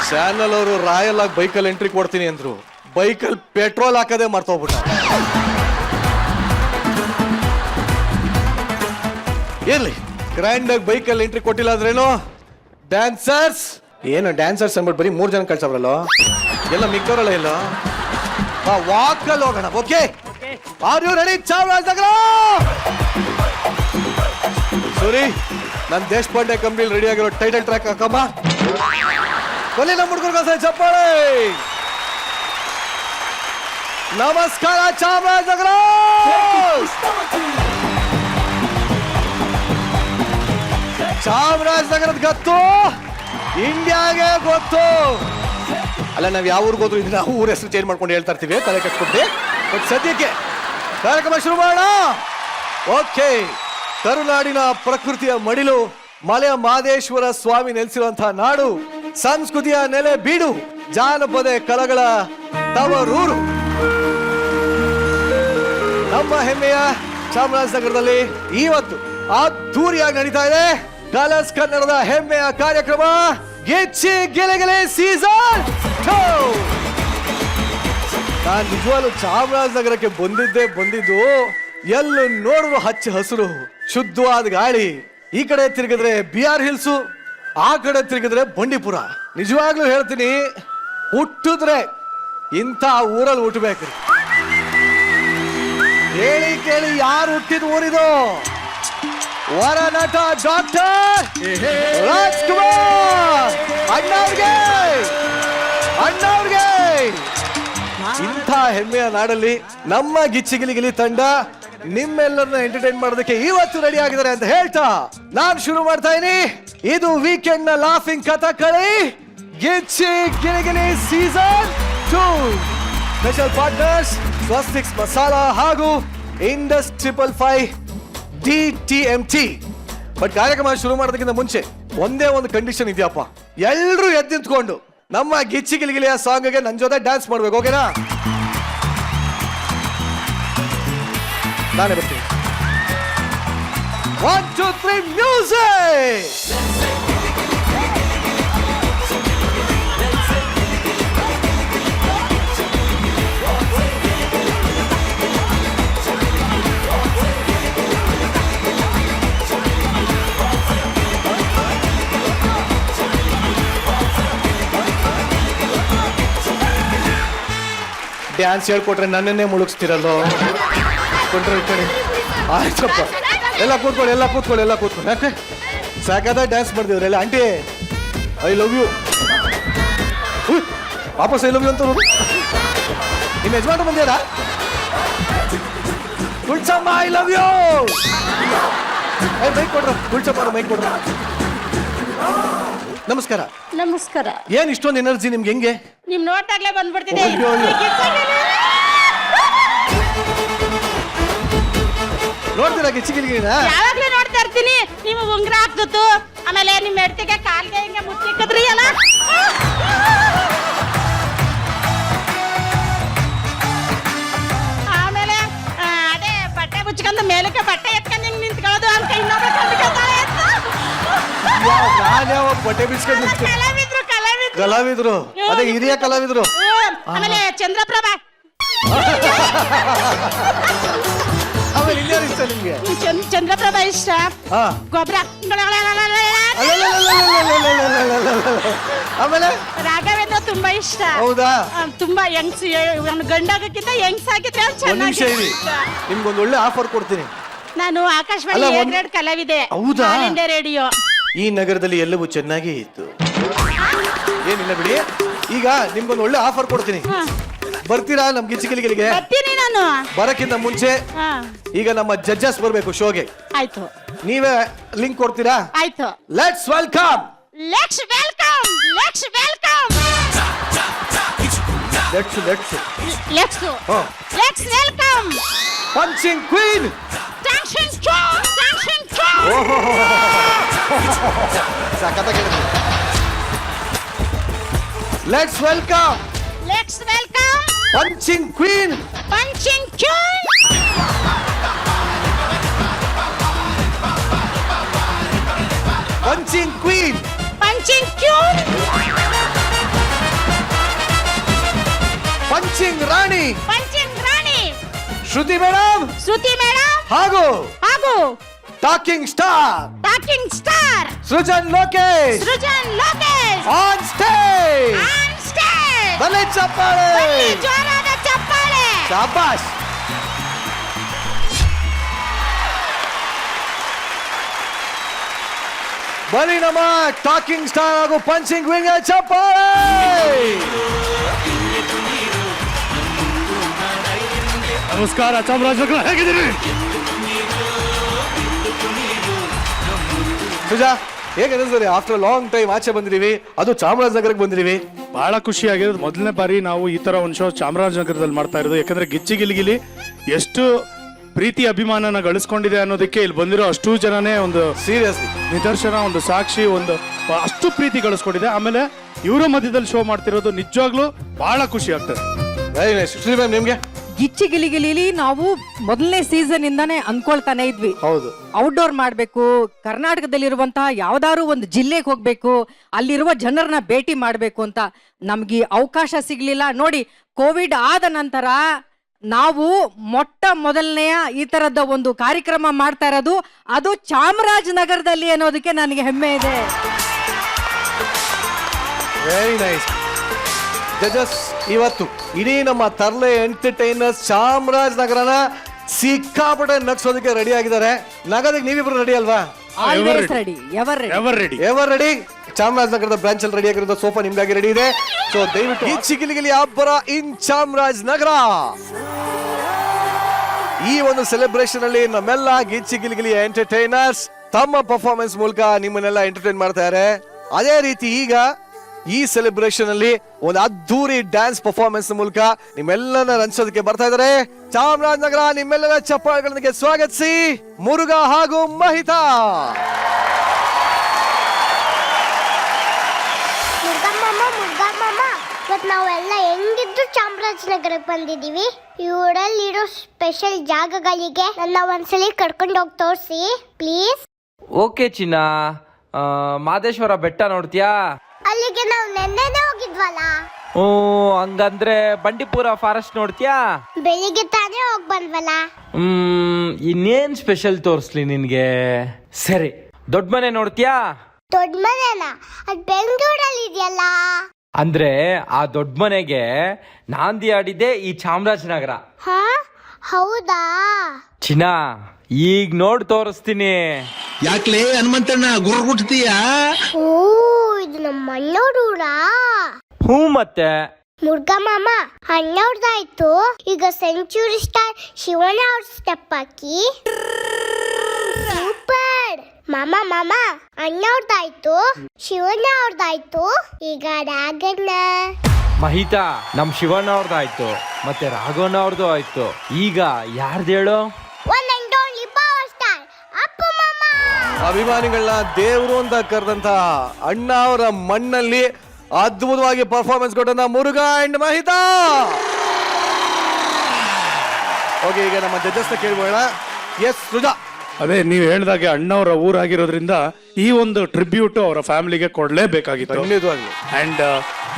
Channel ಅವರು royal ಆಗಿ ಬೈಕಲ್ಲಿ ಎಂಟ್ರಿ ಕೊಡ್ತೀನಿ ಅಂದ್ರು, ಬೈಕಲ್ಲಿ ಪೆಟ್ರೋಲ್ ಹಾಕದೆ ಮರ್ತೋಗ್ಬಿಟ್ಟ. ಇರ್ಲಿ, ಗ್ರ್ಯಾಂಡ್ ಆಗಿ ಬೈಕಲ್ಲಿ ಎಂಟ್ರಿ ಕೊಟ್ಟಿಲ್ಲ ಅಂದ್ರೇನು, ಡ್ಯಾನ್ಸರ್ಸ್ ಏನು ಡ್ಯಾನ್ಸರ್ಸ್ ಅಂದ್ಬಿಟ್ಟು ಬರೀ 3 ಜನ ಕಳ್ಸವ್ರಲ್ಲ, ಎಲ್ಲ ಮಿಕ್ಕವರಲ್ಲ ಇಲ್ಲ. ವಾಕಲ್ಲಿ ಹೋಗೋಣ. Okay, are you ready? Chamarajanagar ಸರಿ, ನನ್ನ ದೇಶಪಾಂಡೆ ಕಂಪ್ನಿಲಿ ರೆಡಿ ಆಗಿರೋ ಟೈಟಲ್ ಟ್ರ್ಯಾಕ್ ಹಾಕಮ್ಮ. ಕೊಲ್ಲಿ ನಮ್ಮ ಹುಡುಗರು ಚಪ್ಪಾಳೆ. ನಮಸ್ಕಾರ ಚಾಮರಾಜನಗರ. ಚಾಮರಾಜನಗರದ ಗೊತ್ತು, ಇಂಡಿಯಾಗೆ ಗೊತ್ತು. ಅಲ್ಲ, ನಾವ್ ಯಾವ ಊರಿಗೆ ಹೋದ್ರು ನಾವು ಊರ ಹೆಸರು ಚೇಂಜ್ ಮಾಡ್ಕೊಂಡು ಹೇಳ್ತಾ ಇರ್ತೀವಿ, ತಲೆ ಕಟ್ಕೊಟ್ಟು. ಬಟ್ ಸದ್ಯಕ್ಕೆ ಕಾರ್ಯಕ್ರಮ ಶುರು ಮಾಡೋಣ. ಓಕೆ, ಕರುನಾಡಿನ ಪ್ರಕೃತಿಯ ಮಡಿಲು, ಮಲೆಯ ಮಾದೇಶ್ವರ ಸ್ವಾಮಿ ನೆಲೆಸಿರುವಂತಹ ನಾಡು, ಸಂಸ್ಕೃತಿಯ ನೆಲೆ ಬೀಡು, ಜಾನಪದ ಕಲೆಗಳ ತವರೂರು, ನಮ್ಮ ಹೆಮ್ಮೆಯ ಚಾಮರಾಜನಗರದಲ್ಲಿ ಇವತ್ತು ಅದ್ದೂರಿಯಾಗಿ ನಡೀತಾ ಇದೆ ಕಲರ್ಸ್ ಕನ್ನಡದ ಹೆಮ್ಮೆಯ ಕಾರ್ಯಕ್ರಮ ಗೆಚ್ಚಿ ಗೆಲೆಗೆಲೆ ಸೀಸನ್ 2. ನಾನು ನಿಜವಾಗ್ಲೂ ಚಾಮರಾಜನಗರಕ್ಕೆ ಬಂದಿದ್ದು ಎಲ್ಲೂ ನೋಡಿದ್ರು ಹಚ್ಚ ಹಸಿರು, ಶುದ್ಧವಾದ ಗಾಳಿ. ಈ ಕಡೆ ತಿರುಗಿದ್ರೆ BR ಹಿಲ್ಸು, ಆ ಕಡೆ ತಿರುಗಿದ್ರೆ ಬಂಡೀಪುರ. ನಿಜವಾಗ್ಲೂ ಹೇಳ್ತೀನಿ, ಹುಟ್ಟಿದ್ರೆ ಇಂಥ ಊರಲ್ಲಿ ಹುಟ್ಟಬೇಕ್ರಿ. ಹೇಳಿ ಕೇಳಿ ಯಾರು ಹುಟ್ಟಿದ ಊರಿದು? ವರ ನಟ ಡಾಕ್ಟರ್ ರಾಜ್ಕುಮಾರ್ ಅಣ್ಣವ್ರಿಗೆ. ಇಂಥ ಹೆಮ್ಮೆಯ ನಾಡಲ್ಲಿ ನಮ್ಮ ಗಿಚ್ಚಿಗಿಲಿಗಿಲಿ ತಂಡ ನಿಮ್ಮೆಲ್ಲರನ್ನ ಎಂಟರ್ಟೈನ್ ಮಾಡೋದಕ್ಕೆ ಇವತ್ತು ರೆಡಿ ಆಗಿದ್ದಾರೆ ಅಂತ ಹೇಳ್ತಾ ನಾನು ಶುರು ಮಾಡ್ತಾ ಇದೀನಿ. ಇದು ವೀಕೆಂಡ್ ನ ಲಾಫಿಂಗ್ ಕಥಕಳಿ ಗಿಚ್ಚಿ ಗಿಲಿಗಿಲಿ ಸೀಸನ್ 2. ಸ್ಪೆಷಲ್ ಪಾರ್ಟ್ನರ್ಸ್ ಸ್ವಸ್ತಿಕ್ಸ್ ಮಸಾಲಾ ಹಾಗೂ ಇಂಡಸ್ 555 DTMT. ಬಟ್ ಕಾರ್ಯಕ್ರಮ ಶುರು ಮಾಡೋದಕ್ಕಿಂತ ಮುಂಚೆ ಒಂದೇ ಒಂದು ಕಂಡೀಷನ್ ಇದೆಯಪ್ಪ, ಎಲ್ರು ಎದ್ದು ನಿಂತ್ಕೊಂಡು ನಮ್ಮ ಗಿಚ್ಚಿ ಗಿಲಿಗಿಲಿಯ ಸಾಂಗ್ಗೆ ನನ್ನ ಜೊತೆ ಡ್ಯಾನ್ಸ್ ಮಾಡ್ಬೇಕು. ಓಕೆನಾ? ನಾನೇ ಬರ್ತೀನಿ. 1 2 3 ಮ್ಯೂಸಿಕ್. ಡ್ಯಾನ್ಸ್ ಹೇಳ್ಕೊಟ್ರೆ ನನ್ನನ್ನೇ ಮುಳುಗಿಸ್ತಿರಲ್ಲೋ. ಆಯ್ತಪ್ಪ, ಎಲ್ಲ ಕೂತ್ಕೊಳ್ಳಿ. ಯಾಕೆ ಸಾಕಾದ ಡ್ಯಾನ್ಸ್ ಮಾಡಿದಿವ್ರಲ್ಲ. ಆಂಟಿ ಐ ಲವ್ ಯು, ವಾಪಸ್ ಐ ಲವ್ ಯು ಅಂತ ನೋಡಿ. ನಿಮ್ಮ ಯಜಮಾನ ಬಂದ್ಯಾರ? Gulsamma I love you. Mic ಕೊಡ್ರ, ಗುಲ್ಸಮ್ಮ ಮೈಕ್ ಕೊಡ್ರ. ನಮಸ್ಕಾರ. ನಮಸ್ಕಾರ. ಏನ್ ಇಷ್ಟೊಂದು ಎನರ್ಜಿ ನಿಮ್ಗೆ? ಹೆಂಗೆ ನಿಮ್ ನೋಟಾಗ್ಲೇ ಬಂದ್ಬಿಡ್ತಿದೆ. ನೋಡ್ತೀರಾ ಗಿಚ್ಚಿಗಿಲಿಗಿನ? ಯಾವಾಗ್ಲೂ ನೋಡ್ತಾ ಇರ್ತೀನಿ. ನೀವು ಉಂಗ್ರ ಹಾಕ್ತು, ಆಮೇಲೆ ನಿಮ್ ಹೆಡ್ತಿಗೆ ಕಾಲ್ಗೆ ಹಿಂಗೆ ಮುಚ್ಚಿಕ್ಕದ್ರಿ ಅಲ್ಲ. ಆಮೇಲೆ ಅದೇ ಬಟ್ಟೆ ಮುಚ್ಕೊಂಡು ಮೇಲಕ್ಕೆ ಬಟ್ಟೆ ಎತ್ಕೊಂಡು ಹಿಂಗ್ ನಿಂತ್ಕೊಳ್ಳೋದು ಅಂತ ಇನ್ನೊಬ್ಬ ಕಂಡ್ಕೊತಾಳೆ ಅಂತ. ಯಾವ ಬಟ್ಟೆ ಬಿಚ್ಕೊಂಡು ಕಲಾವಿದ್ರು, ಅದೇ ಹಿರಿಯ ಕಲಾವಿದ್ರು. ಆಮೇಲೆ ಚಂದ್ರಪ್ರಭಾ. ಆಮೇಲೆ ಇನ್ಯಾರು ಇಷ್ಟ ನಿಮ್ಗೆ? ಚಂದ್ರಪ್ರಭಾ ಇಷ್ಟ. ಗೊಬ್ಬರ. ಆಮೇಲೆ ರಾಘವೇಂದ್ರ ತುಂಬಾ ಇಷ್ಟ. ಹೌದಾ? ತುಂಬಾ ಯಂಗ್ಸ್ ಗಂಡಾಗಕ್ಕಿಂತ ಯಂಗ್ಸ್ ಆಗಿದ್ರೆ ಚೆನ್ನಾಗಿ. ನಿಮ್ಗೊಂದು ಒಳ್ಳೆ ಆಫರ್ ಕೊಡ್ತೀನಿ. ನಾನು ಆಕಾಶವಾಣಿ A-ಗ್ರೇಡ್ ಕಲಾವಿದೆ. ಹೌದಾ? India radio. ಈ ನಗರದಲ್ಲಿ ಎಲ್ಲವೂ ಚೆನ್ನಾಗೇ ಇತ್ತು, ಏನಿಲ್ಲ ಬಿಡಿ. ಈಗ ನಿಮ್ಗೊಂದು ಒಳ್ಳೆ ಆಫರ್ ಕೊಡ್ತೀನಿ. ಬರ್ತೀರಾ ನಮ್ ಗಿಚ್ಚಿಗಿಲಿಗಿಲಿಗೆ? ಬರ್ತೀನಿ ನಾನು. ಬರಕ್ಕಿಂತ ಮುಂಚೆ ಈಗ ನಮ್ಮ ಜಡ್ಜಸ್ ಬರ್ಬೇಕು ಶೋಗೆ. ಆಯ್ತು. ನೀವೇ ಲಿಂಕ್ ಕೊಡ್ತೀರಾ? ಆಯ್ತು. Let's welcome. Welcome punching queen. ಸಖತ್ತಾಗಿದೆ. Let's welcome punching queen. Punching Queen. Punching ರಾಣಿ ಪಂಚಿಂಗ್ ರಾಣಿ ಶ್ರುತಿ ಮೇಡಮ್ ಶ್ರುತಿ ಮೇಡಮ್ ಹಾಗೂ ಹಾಗೂ talking star talking star Srujan Lokesh Srujan Lokesh on stage on stage ಬಲೆ ಚಪ್ಪಾಳೆ ಜೋರಾದ ಚಪ್ಪಾಳೆ ಶಾಬಾಷ್ ಬನ್ನಿ ನಮ್ಮ ಟಾಕಿಂಗ್ ಸ್ಟಾರ್ ಹಾಗೂ ಪಂಚಿಂಗ್ ವಿಂಗ್ ಚಪ್ಪಾಳೆ ನಮಸ್ಕಾರ ಚಾಮರಾಜನಗರ, ಹೇಗಿದ್ದೀರಿ? ಸುಜಾ ಹೇಗೆ ಅನಿಸ್ತದೆ ಆಫ್ಟರ್ ಲಾಂಗ್ ಟೈಮ್ ಆಚೆ ಬಂದಿದೀವಿ, ಅದು ಚಾಮರಾಜನಗರಕ್ಕೆ ಬಂದಿದೀವಿ. ಬಹಳ ಖುಷಿಯಾಗಿರೋದು. ಮೊದಲನೇ ಬಾರಿ ನಾವು ಈ ತರ ಒಂದು ಶೋ ಚಾಮರಾಜನಗರದಲ್ಲಿ ಮಾಡ್ತಾ ಇರೋದು. ಯಾಕಂದ್ರೆ ಗಿಚ್ಚಿ ಗಿಲಿಗಿಲಿ ಎಷ್ಟು ಪ್ರೀತಿ ಅಭಿಮಾನನ ಗಳಿಸ್ಕೊಂಡಿದೆ ಅನ್ನೋದಕ್ಕೆ ಇಲ್ಲಿ ಬಂದಿರೋ ಅಷ್ಟು ಜನನೇ ಒಂದು ಸೀರಿಯಸ್ಲಿ ನಿದರ್ಶನ, ಒಂದು ಸಾಕ್ಷಿ, ಒಂದು ಅಷ್ಟು ಪ್ರೀತಿ ಗಳಿಸ್ಕೊಂಡಿದೆ. ಆಮೇಲೆ ಇವರ ಮಧ್ಯದಲ್ಲಿ ಶೋ ಮಾಡ್ತಿರೋದು ನಿಜವಾಗ್ಲೂ ಬಹಳ ಖುಷಿ ಆಗ್ತದೆ. Very nice. ಶ್ರೀ ಮ್ಯಾಮ್ ನಿಮ್ಗೆ? ಗಿಚ್ಚಿ ಗಿಲಿಗಿಲಿ ನಾವು ಮೊದಲನೇ ಸೀಸನ್ ಇಂದಾನೆ ಅನ್ಕೊಳ್ತಾನೆ ಇದ್ವಿ, ಹೌದು, ಔಟ್ಡೋರ್ ಮಾಡ್ಬೇಕು, ಕರ್ನಾಟಕದಲ್ಲಿರುವಂತಹ ಯಾವ್ದಾದ್ರು ಒಂದು ಜಿಲ್ಲೆಗೆ ಹೋಗ್ಬೇಕು, ಅಲ್ಲಿರುವ ಜನರನ್ನ ಭೇಟಿ ಮಾಡ್ಬೇಕು ಅಂತ. ನಮ್ಗೆ ಅವಕಾಶ ಸಿಗ್ಲಿಲ್ಲ. ನೋಡಿ, ಕೋವಿಡ್ ಆದ ನಂತರ ನಾವು ಮೊಟ್ಟ ಮೊದಲನೆಯ ಈ ತರದ ಒಂದು ಕಾರ್ಯಕ್ರಮ ಮಾಡ್ತಾ ಇರೋದು ಅದು ಚಾಮರಾಜನಗರದಲ್ಲಿ ಅನ್ನೋದಕ್ಕೆ ನನಗೆ ಹೆಮ್ಮೆ ಇದೆ. Very nice. ಜಜಸ್, ಇವತ್ತು ಇಡೀ ನಮ್ಮ ತರ್ಲೆ ಎಂಟರ್ಟೈನರ್ಸ್ ಚಾಮರಾಜನಗರನ ಸಿಕ್ಕಾಪಟ್ಟೆ ನಗ್ಸೋದಕ್ಕೆ ರೆಡಿ ಆಗಿದ್ದಾರೆ. ನಗೋದಕ್ಕೆ ನೀವಿಬ್ರು ರೆಡಿ ಅಲ್ವಾ? Always ready, ever ready. Ever ready. Ever ready. ಚಾಮರಾಜನಗರದ ಬ್ರಾಂಚ್ ಅಲ್ಲಿ ರೆಡಿ ಆಗಿರೋದು ಸೋಫಾ ನಿಮ್ಗಾಗಿ ರೆಡಿ ಇದೆ. ಸೊ ದಯವಿಟ್ಟು ಈ ಚಿಗಿಲಿಗಿಲಿ ಅಬ್ಬರ ಇನ್ ಚಾಮರಾಜನಗರ. ಈ ಒಂದು ಸೆಲೆಬ್ರೇಷನ್ ಅಲ್ಲಿ ನಮ್ಮೆಲ್ಲ ಗಿಚ್ಚಿಗಿಲಿಗಿಲಿ ಎಂಟರ್ಟೈನರ್ಸ್ ತಮ್ಮ ಪರ್ಫಾರ್ಮೆನ್ಸ್ ಮೂಲಕ ನಿಮ್ಮನ್ನೆಲ್ಲ ಎಂಟರ್ಟೈನ್ ಮಾಡ್ತಾರೆ. ಅದೇ ರೀತಿ ಈಗ ಈ ಸೆಲೆಬ್ರೇಷನ್ ಅಲ್ಲಿ ಒಂದು ಅದ್ದೂರಿ ಡ್ಯಾನ್ಸ್ ಪರ್ಫಾರ್ಮೆನ್ಸ್ ಮೂಲಕ ನಿಮ್ಮೆಲ್ಲನ ರಂಚೋದಕ್ಕೆ ಬರ್ತಾ ಇದ್ದಾರೆ. ಚಾಮರಾಜನಗರ ನಿಮ್ಮೆಲ್ಲರ ಚಪ್ಪಾಳೆಗಳೊಂದಿಗೆ ಸ್ವಾಗತಿಸಿ ಮುರುಘಾ ಹಾಗೂ ಮಹಿತಾ. ಇವತ್ತು ನಾವೆಲ್ಲ ಹೆಂಗಿದ್ರು ಚಾಮರಾಜನಗರಕ್ಕೆ ಬಂದಿದೀವಿ. ಈ ಊರಲ್ಲಿರೋ ಸ್ಪೆಷಲ್ ಜಾಗಗಳಿಗೆ ನನ್ನ ಒಂದ್ಸಲಿ ಕರ್ಕೊಂಡು ಹೋಗಿ ತೋರಿಸಿ ಪ್ಲೀಸ್. ಓಕೆ ಚಿನ್ನ, ಮಾದೇಶ್ವರ ಬೆಟ್ಟ ನೋಡ್ತೀಯಾ? ಅಲ್ಲಿಗೆ ನಾವು ನೆನ್ನೆನೆ ಹೋಗಿದ್ವಲ್ಲ. ಓ, ಹಂಗಂದ್ರೆ ಬಂಡೀಪುರ ಫಾರೆಸ್ಟ್ ನೋಡ್ತೀಯಾ? ಬೆಳಿಗ್ಗೆ ತಾನೇ ಹೋಗಿ ಬಂದ್ವಲ್ಲ. ಇನ್ನೇನ್ ಸ್ಪೆಷಲ್ ತೋರಿಸ್ಲಿ ನಿನ್ಗೆ? ಸರಿ, ದೊಡ್ಡ ಮನೆ ನೋಡ್ತೀಯಾ? ದೊಡ್ಡ ಮನೆನಾ? ಅದು ಬೆಂಗಳೂರಲ್ಲಿ ಇದೆಯಲ್ಲ. ಅಂದ್ರೆ ಆ ದೊಡ್ಡ ಮನೆಗೆ ನಾಂದಿ ಆಡಿದೆ ಈ ಚಾಮರಾಜನಗರ. ಹಾ, ಹೌದಾ? ಚಿನ್ನ, ಈಗ ನೋಡ್ ತೋರಿಸ್ತೀನಿ. ಯಾಕ್ಲೇ ಹನುಮಂತಣ್ಣ ಗುರ್ಗುಟ್ತೀಯ? ಓ, ಇದು ನಮ್ಮ ಅಣ್ಣವ್ರ ಊರಾ? ಹ್ಞೂ, ಮತ್ತೆ ಮುರುಘಾ ಮಾಮ ಅಣ್ಣವ್ರದಾಯ್ತು. ಈಗ ಸೆಂಚುರಿ ಸ್ಟಾರ್ ಶಿವಣ್ಣ ಅವ್ರ ಸ್ಟೆಪ್ ಹಾಕಿ ಸೂಪರ್. ಮಾಮ ಮಾಮ ಅಣ್ಣವ್ರದಾಯ್ತು, ಶಿವಣ್ಣ ಅವ್ರದಾಯ್ತು, ಈಗ ರಾಘಣ್ಣ. ಮಹಿತಾ, ನಮ್ ಶಿವಣ್ಣ ಅವ್ರದ್ದಾಯ್ತು, ಮತ್ತೆ ರಾಘವಣ್ಣ ಅವ್ರದ್ದು ಆಯ್ತು. ಈಗ ಯಾರ್ದು ಹೇಳು? One and only power star Appu ಮಾಮ. ಅಭಿಮಾನಿಗಳನ್ನ ದೇವರು ಅಂತ ಕರೆದಂತ ಅಣ್ಣ ಅವರ ಮಣ್ಣಲ್ಲಿ ಅದ್ಭುತವಾಗಿ ಪರ್ಫಾರ್ಮೆನ್ಸ್ ಕೊಟ್ಟಂತ ಮುರುಘಾ ಅಂಡ್ ಮಹಿತಾ. ಓಕೆ, ಈಗ ನಮ್ಮ ಜಡ್ಜಸ್ ಕೇಳ್ಬೋಣ. ಎಸ್ ಸುಜಾ. ಅದೇ ನೀವು ಹೇಳ್ದಾಗೆ ಅಣ್ಣವರ ಊರಾಗಿರೋದ್ರಿಂದ ಈ ಒಂದು ಟ್ರಿಬ್ಯೂಟ್ ಅವರ ಫ್ಯಾಮಿಲಿಗೆ ಕೊಡ್ಲೇಬೇಕಾಗಿತ್ತು. ಖಂಡಿತವಾಗ್ಲೂ. ಅಂಡ್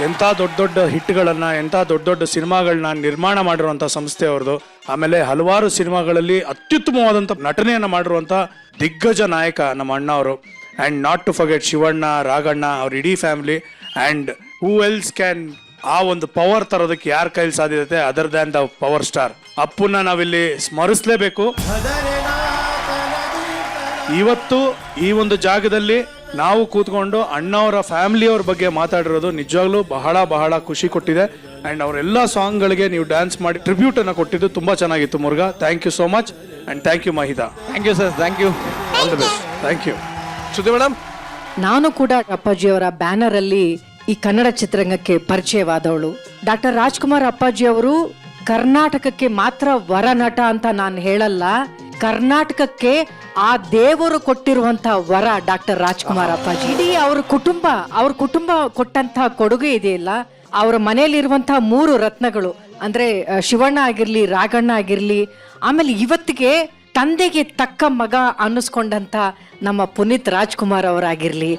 ಎಂತ ದೊಡ್ಡ ದೊಡ್ಡ ಹಿಟ್ಗಳನ್ನ, ಎಂತ ದೊಡ್ಡ ದೊಡ್ಡ ಸಿನಿಮಾಗಳನ್ನ ನಿರ್ಮಾಣ ಮಾಡಿರುವಂತ ಸಂಸ್ಥೆ ಅವ್ರದ್ದು. ಆಮೇಲೆ ಹಲವಾರು ಸಿನಿಮಾಗಳಲ್ಲಿ ಅತ್ಯುತ್ತಮವಾದಂತ ನಟನೆಯನ್ನ ಮಾಡಿರುವಂತ ದಿಗ್ಗಜ ನಾಯಕ ನಮ್ಮ ಅಣ್ಣ ಅವರು. And not to forget Shivanna, Raghanna, ಅವ್ರ ಇಡೀ family. And who else can ಆ ಒಂದು ಪವರ್ ತರೋದಕ್ಕೆ ಯಾರ ಕೈಲಿ ಸಾಧ್ಯತೆ other than the power star ಅಪ್ಪುನ ನಾವಿಲ್ಲಿ ಸ್ಮರಿಸಲೇಬೇಕು. ಇವತ್ತು ಈ ಒಂದು ಜಾಗದಲ್ಲಿ ನಾವು ಕೂತ್ಕೊಂಡು ಅಣ್ಣವರ ಫ್ಯಾಮಿಲಿಯವ್ರ ಬಗ್ಗೆ ಮಾತಾಡಿರೋದು ನಿಜವಾಗ್ಲೂ ಬಹಳ ಬಹಳ ಖುಷಿ ಕೊಟ್ಟಿದೆ. ಅಂಡ್ ಅವರೆಲ್ಲ ಸಾಂಗ್ಗಳಿಗೆ ನೀವು ಡ್ಯಾನ್ಸ್ ಮಾಡಿ ಟ್ರಿಬ್ಯೂಟ್ ಅನ್ನ ಕೊಟ್ಟಿದ್ದು ತುಂಬಾ ಚೆನ್ನಾಗಿತ್ತು Murugha. Thank you so much. And thank you Mahita. Thank you sir, thank you. All the best. Thank you. Shruti madam, ನಾನು ಕೂಡ ಅಪ್ಪಾಜಿಯವರ ಬ್ಯಾನರ್ ಅಲ್ಲಿ ಈ ಕನ್ನಡ ಚಿತ್ರರಂಗಕ್ಕೆ ಪರಿಚಯವಾದವಳು. ಡಾಕ್ಟರ್ ರಾಜ್ಕುಮಾರ್ ಅಪ್ಪಾಜಿ ಅವರು ಕರ್ನಾಟಕಕ್ಕೆ ಮಾತ್ರ ವರ ನಟ ಅಂತ ನಾನು ಹೇಳಲ್ಲ, ಕರ್ನಾಟಕಕ್ಕೆ ಆ ದೇವರು ಕೊಟ್ಟಿರುವಂತ ವರ ಡಾಕ್ಟರ್ ರಾಜ್ಕುಮಾರ್ ಅಪ್ಪಾಜಿ. ಇಡೀ ಅವ್ರ ಕುಟುಂಬ ಕೊಟ್ಟಂತ ಕೊಡುಗೆ ಇದೆಯಲ್ಲ, ಅವರ ಮನೆಯಲ್ಲಿರುವಂತಹ 3 ರತ್ನಗಳು ಅಂದ್ರೆ ಶಿವಣ್ಣ ಆಗಿರ್ಲಿ, ರಾಘಣ್ಣ ಆಗಿರ್ಲಿ, ಆಮೇಲೆ ಇವತ್ತಿಗೆ ತಂದೆಗೆ ತಕ್ಕ ಮಗ ಅನ್ನಿಸ್ಕೊಂಡಂತ ನಮ್ಮ ಪುನೀತ್ ರಾಜ್ಕುಮಾರ್ ಅವರಾಗಿರ್ಲಿ,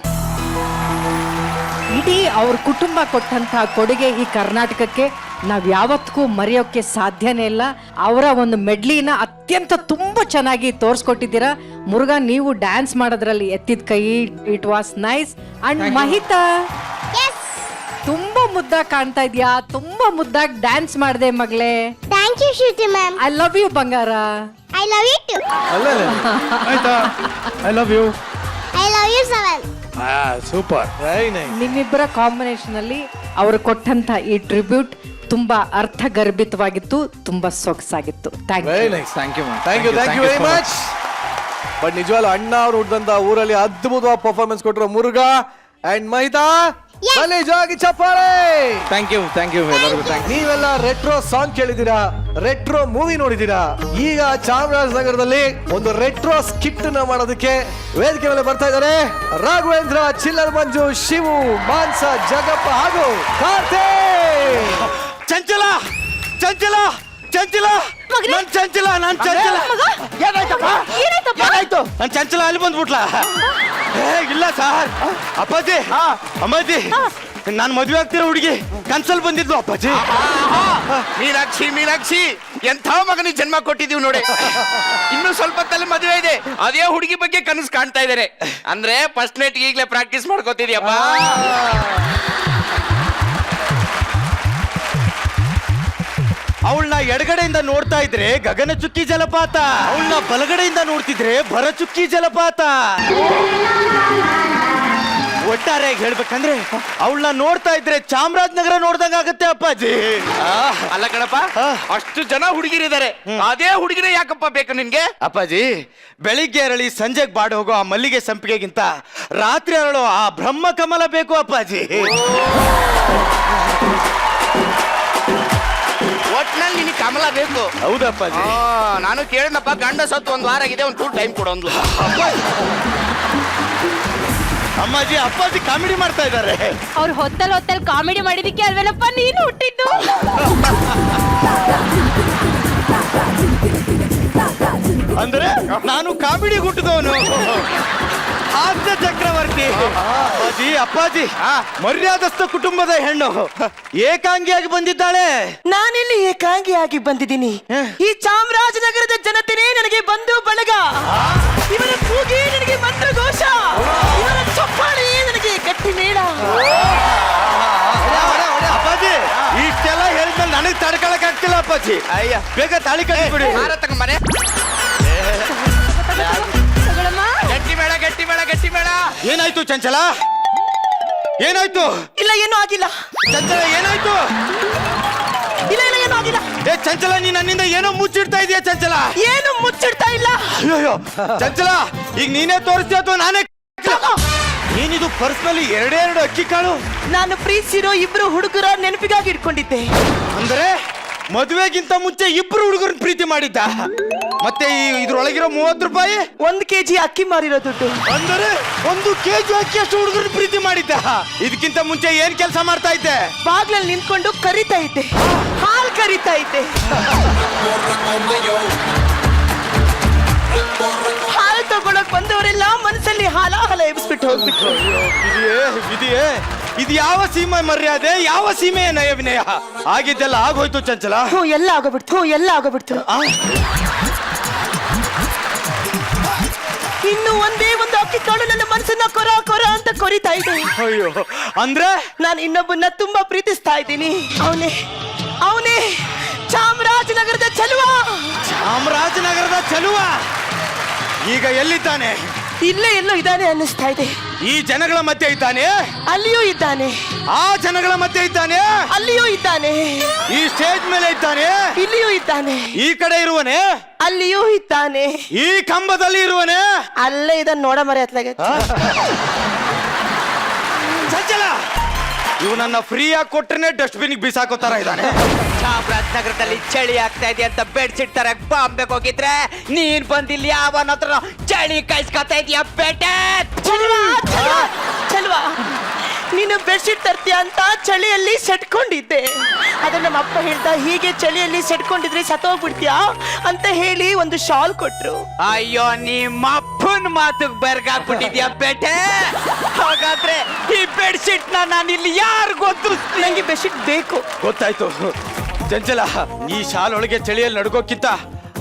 ಇಡೀ ಅವ್ರ ಕುಟುಂಬ ಕೊಟ್ಟಂತ ಕೊಡುಗೆ ಈ ಕರ್ನಾಟಕಕ್ಕೆ ನಾವ್ ಯಾವತ್ತಿಗೂ ಮರೆಯೋಕೆ ಸಾಧ್ಯನೇ ಇಲ್ಲ. ಅವರ ಒಂದು ಮೆಡ್ಲಿನ ಅತ್ಯಂತ ತುಂಬಾ ಚೆನ್ನಾಗಿ ತೋರ್ಸ್ಕೊಟ್ಟಿದ್ದೀರಾ. ಮುರುಘಾ, ನೀವು ಡ್ಯಾನ್ಸ್ ಮಾಡೋದ್ರಲ್ಲಿ ಎತ್ತಿದ ಕೈ, it was nice. And Mahita, ತುಂಬಾ ಮುದ್ದಾಗಿ ಕಾಣ್ತಾ ಇದೀಯಾ, ತುಂಬಾ ಮುದ್ದಾಗಿ ಡ್ಯಾನ್ಸ್ ಮಾಡಿದೆ ಮಗಳೇ. Thank you Shruti ma'am. I love you ಬಂಗಾರ. I love you too. ಆಯ್ತಾ? I love you. I love you seven. Super. Very nice. ನಿಮ್ಮಿಬ್ಬರ ಕಾಂಬಿನೇಷನ್ ಅಲ್ಲಿ ಅವರು ಕೊಟ್ಟಂತ ಈ ಟ್ರಿಬ್ಯೂಟ್ ತುಂಬಾ ಅರ್ಥಗರ್ಭಿತವಾಗಿತ್ತು, ತುಂಬಾ ಸೊಗಸಾಗಿತ್ತು. Thank very you. Nice. Thank you very much. But ನಿಜವಾಗ್ಲೂ ಅಣ್ಣ ಅವ್ರು ಹುಟ್ಟಿದಂತ ಊರಲ್ಲಿ ಅದ್ಭುತವಾದ ಪರ್ಫಾರ್ಮೆನ್ಸ್ ಕೊಟ್ಟರು ಮುರುಘಾ ಅಂಡ್ ಮಹಿತಾ. ಬಲಿಜವಾಗಿ ಚಪ್ಪಾಳೆ. ಥ್ಯಾಂಕ್ ಯು ಎಲ್ಲರಿಗೂ ಥ್ಯಾಂಕ್ ನೀವೆಲ್ಲ ರೆಟ್ರೋ ಸಾಂಗ್ ಕೇಳಿದ್ದೀರಾ, ರೆಟ್ರೋ ಮೂವಿ ನೋಡಿದ್ದೀರಾ. ಈಗ ಚಾಮರಾಜನಗರದಲ್ಲಿ ಒಂದು ರೆಟ್ರೋ ಸ್ಕಿಟ್ ನ ಮಾಡೋದಕ್ಕೆ ವೇದಿಕೆ ಮೇಲೆ ಬರ್ತಾ ಇದ್ದಾರೆ ರಾಘವೇಂದ್ರ, ಚಿಲ್ಲರ್ ಮಂಜು, ಶಿವು, ಮಾನ್ಸ, ಜಗಪ್ಪ ಹಾಗೂ ಕಾರ್ತಿಕ್. ಚಂಚಲ ಚಂಚಲ ಚಂಚಲ ನಾನ್ ಚಂಚಲ ಏನಾಯ್ತು? ನನ್ ಚಂಚಲ ಅಲ್ಲಿ ಬಂದ್ಬಿಟ್ಲ. ಇಲ್ಲ ಸರ್, ಅಪ್ಪಾಜಿ ಅಮ್ಮಾಜಿ, ನಾನ್ ಮದ್ವೆ ಆಗ್ತಿರೋ ಹುಡುಗಿ ಕನ್ಸಲ್ ಬಂದಿದ್ಲು ಅಪ್ಪಾಜಿ. ಮೀನಾಕ್ಷಿ ಎಂಥ ಮಗನಿಗೆ ಜನ್ಮ ಕೊಟ್ಟಿದೀವಿ ನೋಡಿ. ಇನ್ನು ಸ್ವಲ್ಪ ತಲೆ ಮದುವೆ ಇದೆ, ಅದೇ ಹುಡುಗಿ ಬಗ್ಗೆ ಕನಸು ಕಾಣ್ತಾ ಇದ್ದಾರೆ. ಅಂದ್ರೆ ಫಸ್ಟ್ ನೈಟ್ ಈಗಲೇ ಪ್ರಾಕ್ಟೀಸ್ ಮಾಡ್ಕೋತಿದ್ಯಪ್ಪ. ಅವಳನ್ನ ಎಡಗಡೆಯಿಂದ ನೋಡ್ತಾ ಇದ್ರೆ ಗಗನ ಚುಕ್ಕಿ ಜಲಪಾತ, ಅವಳನ್ನ ಬಲಗಡೆಯಿಂದ ನೋಡ್ತಿದ್ರೆ ಭರ ಚುಕ್ಕಿ ಜಲಪಾತ. ಒಟ್ಟಾರೆಯಾಗಿ ಹೇಳ್ಬೇಕಂದ್ರೆ ಅವಳನ್ನ ನೋಡ್ತಾ ಇದ್ರೆ ಚಾಮರಾಜನಗರ ನೋಡ್ದಂಗ ಆಗತ್ತೆ ಅಪ್ಪಾಜಿ. ಅಲ್ಲ ಕಣಪ್ಪ, ಅಷ್ಟು ಜನ ಹುಡುಗಿರಿದ್ದಾರೆ, ಅದೇ ಹುಡುಗಿನೇ ಯಾಕಪ್ಪ ಬೇಕು ನಿನ್ಗೆ? ಅಪ್ಪಾಜಿ, ಬೆಳಿಗ್ಗೆ ಅರಳಿ ಸಂಜೆಗೆ ಬಾಡಿ ಹೋಗೋ ಆ ಮಲ್ಲಿಗೆ ಸಂಪಿಗೆಗಿಂತ ರಾತ್ರಿ ಅರಳೋ ಆ ಬ್ರಹ್ಮ ಕಮಲ ಬೇಕು ಅಪ್ಪಾಜಿ. ಒಟ್ನಲ್ಲಿ ನಿನಗೆ ಕಮಲ ಬೇಕು. ಹೌದಪ್ಪಾಜಿ. ನಾನು ಕೇಳಿದಪ್ಪ, ಗಂಡ ಸತ್ತು 1 ವಾರ ಆಗಿದೆ, ಒಂದು ಟೈಮ್ ಕೊಡೋಂದ್ಲು. ಅಮ್ಮಾಜಿ, ಅಪ್ಪಾಜಿ ಕಾಮಿಡಿ ಮಾಡ್ತಾ ಇದ್ದಾರೆ. ಅವ್ರು ಹೊತ್ತಲ್ ಕಾಮಿಡಿ ಮಾಡಿದಕ್ಕೆ ಅಲ್ವೇನಪ್ಪ ನೀನು ಹುಟ್ಟಿದ್ದು. ಅಂದ್ರೆ ನಾನು ಕಾಮಿಡಿ ಹುಟ್ಟಿದವನು, ಹಾಸ್ಯ ಚಕ್ರವರ್ತಿ. ಅಪ್ಪಾಜಿ, ಮರ್ಯಾದಸ್ಥ ಕುಟುಂಬದ ಹೆಣ್ಣು ಏಕಾಂಗಿಯಾಗಿ ಬಂದಿದ್ದಾಳೆ. ನಾನೆಲ್ಲಿ ಏಕಾಂಗಿಯಾಗಿ ಬಂದಿದ್ದೀನಿ? ಈ ಚಾಮರಾಜನಗರದ ಜನತೆನೇ ನನಗೆ ಬಂಧು ಬಳಗ. ಇವರ ಕೂಗಿ ನನಗೆ ಮಂತ್ರಘೋಷ, ಇವರ ಚಪ್ಪಾಳೆಯೇ ನನಗೆ ಗಟ್ಟಿ ಮೇಳ. ಅಪ್ಪಾಜಿ, ಇಷ್ಟೆಲ್ಲ ಹೇಳಿದ್ಮೇಲೆ ನನಗೆ ತಡ್ಕೊಳಕ್ ಆಗ್ತಿಲ್ಲ ಅಪ್ಪಾಜಿ. ಅಯ್ಯ, ಬೇಗ ತಾಳಿ ಕಟ್ಟಿಬಿಡಿ. ತಗೊಂಬರೆ. ಗಟ್ಟಿ ಬೇಡ. ಏನಾಯ್ತು ಚಂಚಲ? ಏನಾಯ್ತು? ಇಲ್ಲ, ಏನೂ ಆಗಿಲ್ಲ. ಚಂಚಲ, ಏನಾಯ್ತು? ಇಲ್ಲ, ಏನೂ ಆಗಿಲ್ಲ. ಏ ಚಂಚಲ, ನೀ ನನ್ನಿಂದ ಏನೋ ಮುಚ್ಚಿಡ್ತಾ ಇದೀಯ ಚಂಚಲ. ಏನು ಮುಚ್ಚಿಡ್ತಾ ಇಲ್ಲ. ಅಯ್ಯೋ ಚಂಚಲ, ಈಗ ನೀನೇ ತೋರಿಸ್ತೀಯ ಅಥವಾ ನಾನೇ? ಏನಿದು ಪರ್ಸ್ನಲ್ಲಿ 2 ಅಕ್ಕಿ ಕಾಳು? ನಾನು ಪ್ರೀತಿಸಿರೋ 2 ಹುಡುಗರ ನೆನಪಿಗಾಗಿ ಇಟ್ಕೊಂಡಿದ್ದೆ. ಅಂದ್ರೆ ಮದುವೆಗಿಂತ ಮುಂಚೆ 2 ಹುಡುಗರನ್ನ ಪ್ರೀತಿ ಮಾಡಿದ್ದ. ಮತ್ತೆ ಇದ್ರೊಳಗಿರೋ 30 ರೂಪಾಯಿ 1 kg ಅಕ್ಕಿ ಮಾರಿರೋ ದುಡ್ಡು. ಅಂದರೆ 1 kg ಅಕ್ಕಿ ಅಷ್ಟು ಹುಡುಗರನ್ನ ಪ್ರೀತಿ ಮಾಡಿದ್ದ. ಇದಕ್ಕಿಂತ ಮುಂಚೆ ಏನ್ ಕೆಲಸ ಮಾಡ್ತಾ ಇದ್ದೆ? ಬಾಗ್ಲಲ್ಲಿ ನಿಂತ್ಕೊಂಡು ಕರಿತಾ ಇದ್ದೆ, ಹಾಲ್ ಕರಿತಾ ಇದ್ದೆ. ಹಾಲು ತಗೊಳಕ್ ಬಂದವರೆಲ್ಲ ಮನಸ್ಸಲ್ಲಿ ಹಾಲ ಎಬ್ಬಿಸ್ಬಿಟ್ಟು ಹೋಗ್ಬಿಟ್ರು. ಇದೆಯೇ ಇದು ಯಾವ ಸೀಮೆ ಮರ್ಯಾದೆ, ಯಾವ ಸೀಮೆಯ ನಯ ವಿನಯ? ಆಗಿದ್ದೆಲ್ಲ ಆಗೋಯ್ತು ಚಂಚಲ. ಎಲ್ಲ ಆಗೋಗ್ಬಿಡ್ತು. ಇನ್ನು ಒಂದೇ ಒಂದು ಅಕ್ಕಿ ಕಾಳು ನನ್ನ ಮನಸ್ಸನ್ನ ಕೊರ ಅಂತ ಕೊರಿತಾ ಇದೆ. ಅಯ್ಯೋ, ಅಂದ್ರೆ ನಾನು ಇನ್ನೊಬ್ಬನ್ನ ತುಂಬಾ ಪ್ರೀತಿಸ್ತಾ ಇದ್ದೀನಿ. ಅವನೇ ಚಾಮರಾಜನಗರದ ಚಲುವ. ಚಾಮರಾಜನಗರದ ಚಲುವ ಈಗ ಎಲ್ಲಿದ್ದಾನೆ? ಇಲ್ಲೇ ಎಲ್ಲೋ ಇದ್ದಾನೆ ಅನ್ನಿಸ್ತಾ ಇದೆ. ಈ ಜನಗಳ ಮಧ್ಯೆ ಇದ್ದಾನೆ, ಅಲ್ಲಿಯೂ ಇದ್ದಾನೆ. ಆ ಜನಗಳ ಮಧ್ಯೆ ಇದ್ದಾನೆ, ಅಲ್ಲಿಯೂ ಇದ್ದಾನೆ. ಈ ಸ್ಟೇಜ್ ಮೇಲೆ ಇದ್ದಾನೆ, ಇಲ್ಲಿಯೂ ಇದ್ದಾನೆ. ಈ ಕಡೆ ಇರುವನೆ, ಅಲ್ಲಿಯೂ ಇದ್ದಾನೆ. ಈ ಕಂಬದಲ್ಲಿ ಇರುವನೆ, ಅಲ್ಲೇ ಇದನ್ನ ನೋಡ ಮರೆ ಹತ್ಲಾಗ. ಚಂಚಲ, ಇವು ನನ್ನ ಫ್ರೀಯಾಗಿ ಕೊಟ್ಟರೆ ಡಸ್ಟ್ಬಿನ್ ಬಿಸಾಕೋ ತರ ಇದ್ದಾನೆ. ಚಾಮರಾಜನಗರದಲ್ಲಿ ಚಳಿ ಆಗ್ತಾ ಇದೆ ಅಂತ ಬೆಡ್ಶೀಟ್ ತರಕ್ ಬಾಂಬೆಗೆ ಹೋಗಿದ್ರೆ ನೀನ್ ಬಂದಿಲ್ಲಿ ಅವನ ಹತ್ರ ಚಳಿ ಕಾಯಿಸ್ಕೊತಾ ಇದೀಯ ಬೇಟೆ. ಚಲ್ವಾ, ನೀನು ಬೆಡ್ಶೀಟ್ ತರ್ತೀಯ ಅಂತ ಚಳಿಯಲ್ಲಿ ಸೆಟ್ಕೊಂಡಿದ್ದೆ. ಆದ್ರೆ ನಮ್ಮ ಅಪ್ಪ ಹೇಳ್ದ, ಹೀಗೆ ಚಳಿಯಲ್ಲಿ ಸೆಟ್ಕೊಂಡಿದ್ರೆ ಸತ್ತೋಗ್ಬಿಡ್ತೀಯಾ ಅಂತ ಹೇಳಿ ಒಂದು ಶಾಲ್ ಕೊಟ್ರು. ಅಯ್ಯೋ, ನಿಮ್ಮ ಅಪ್ಪನ ಅವನ್ ಮಾತುಗ್ ಬೆರ್ಗಾಕ್ಬಿಟ್ಟಿದ್ಯಾ ಬೇಟೆ? ಹಾಗಾದ್ರೆ ಈ ಬೆಡ್ಶೀಟ್ ನಾನು ಇಲ್ಲಿ ಯಾರು ಗೊತ್ತು? ನಂಗೆ ಬೆಡ್ಶೀಟ್ ಬೇಕು. ಗೊತ್ತಾಯ್ತು ಚಂಚಲ, ಈ ಶಾಲ್ ಒಳಗೆ ಚಳಿಯಲ್ಲಿ ನಡ್ಕೋಕ್ಕಿಂತ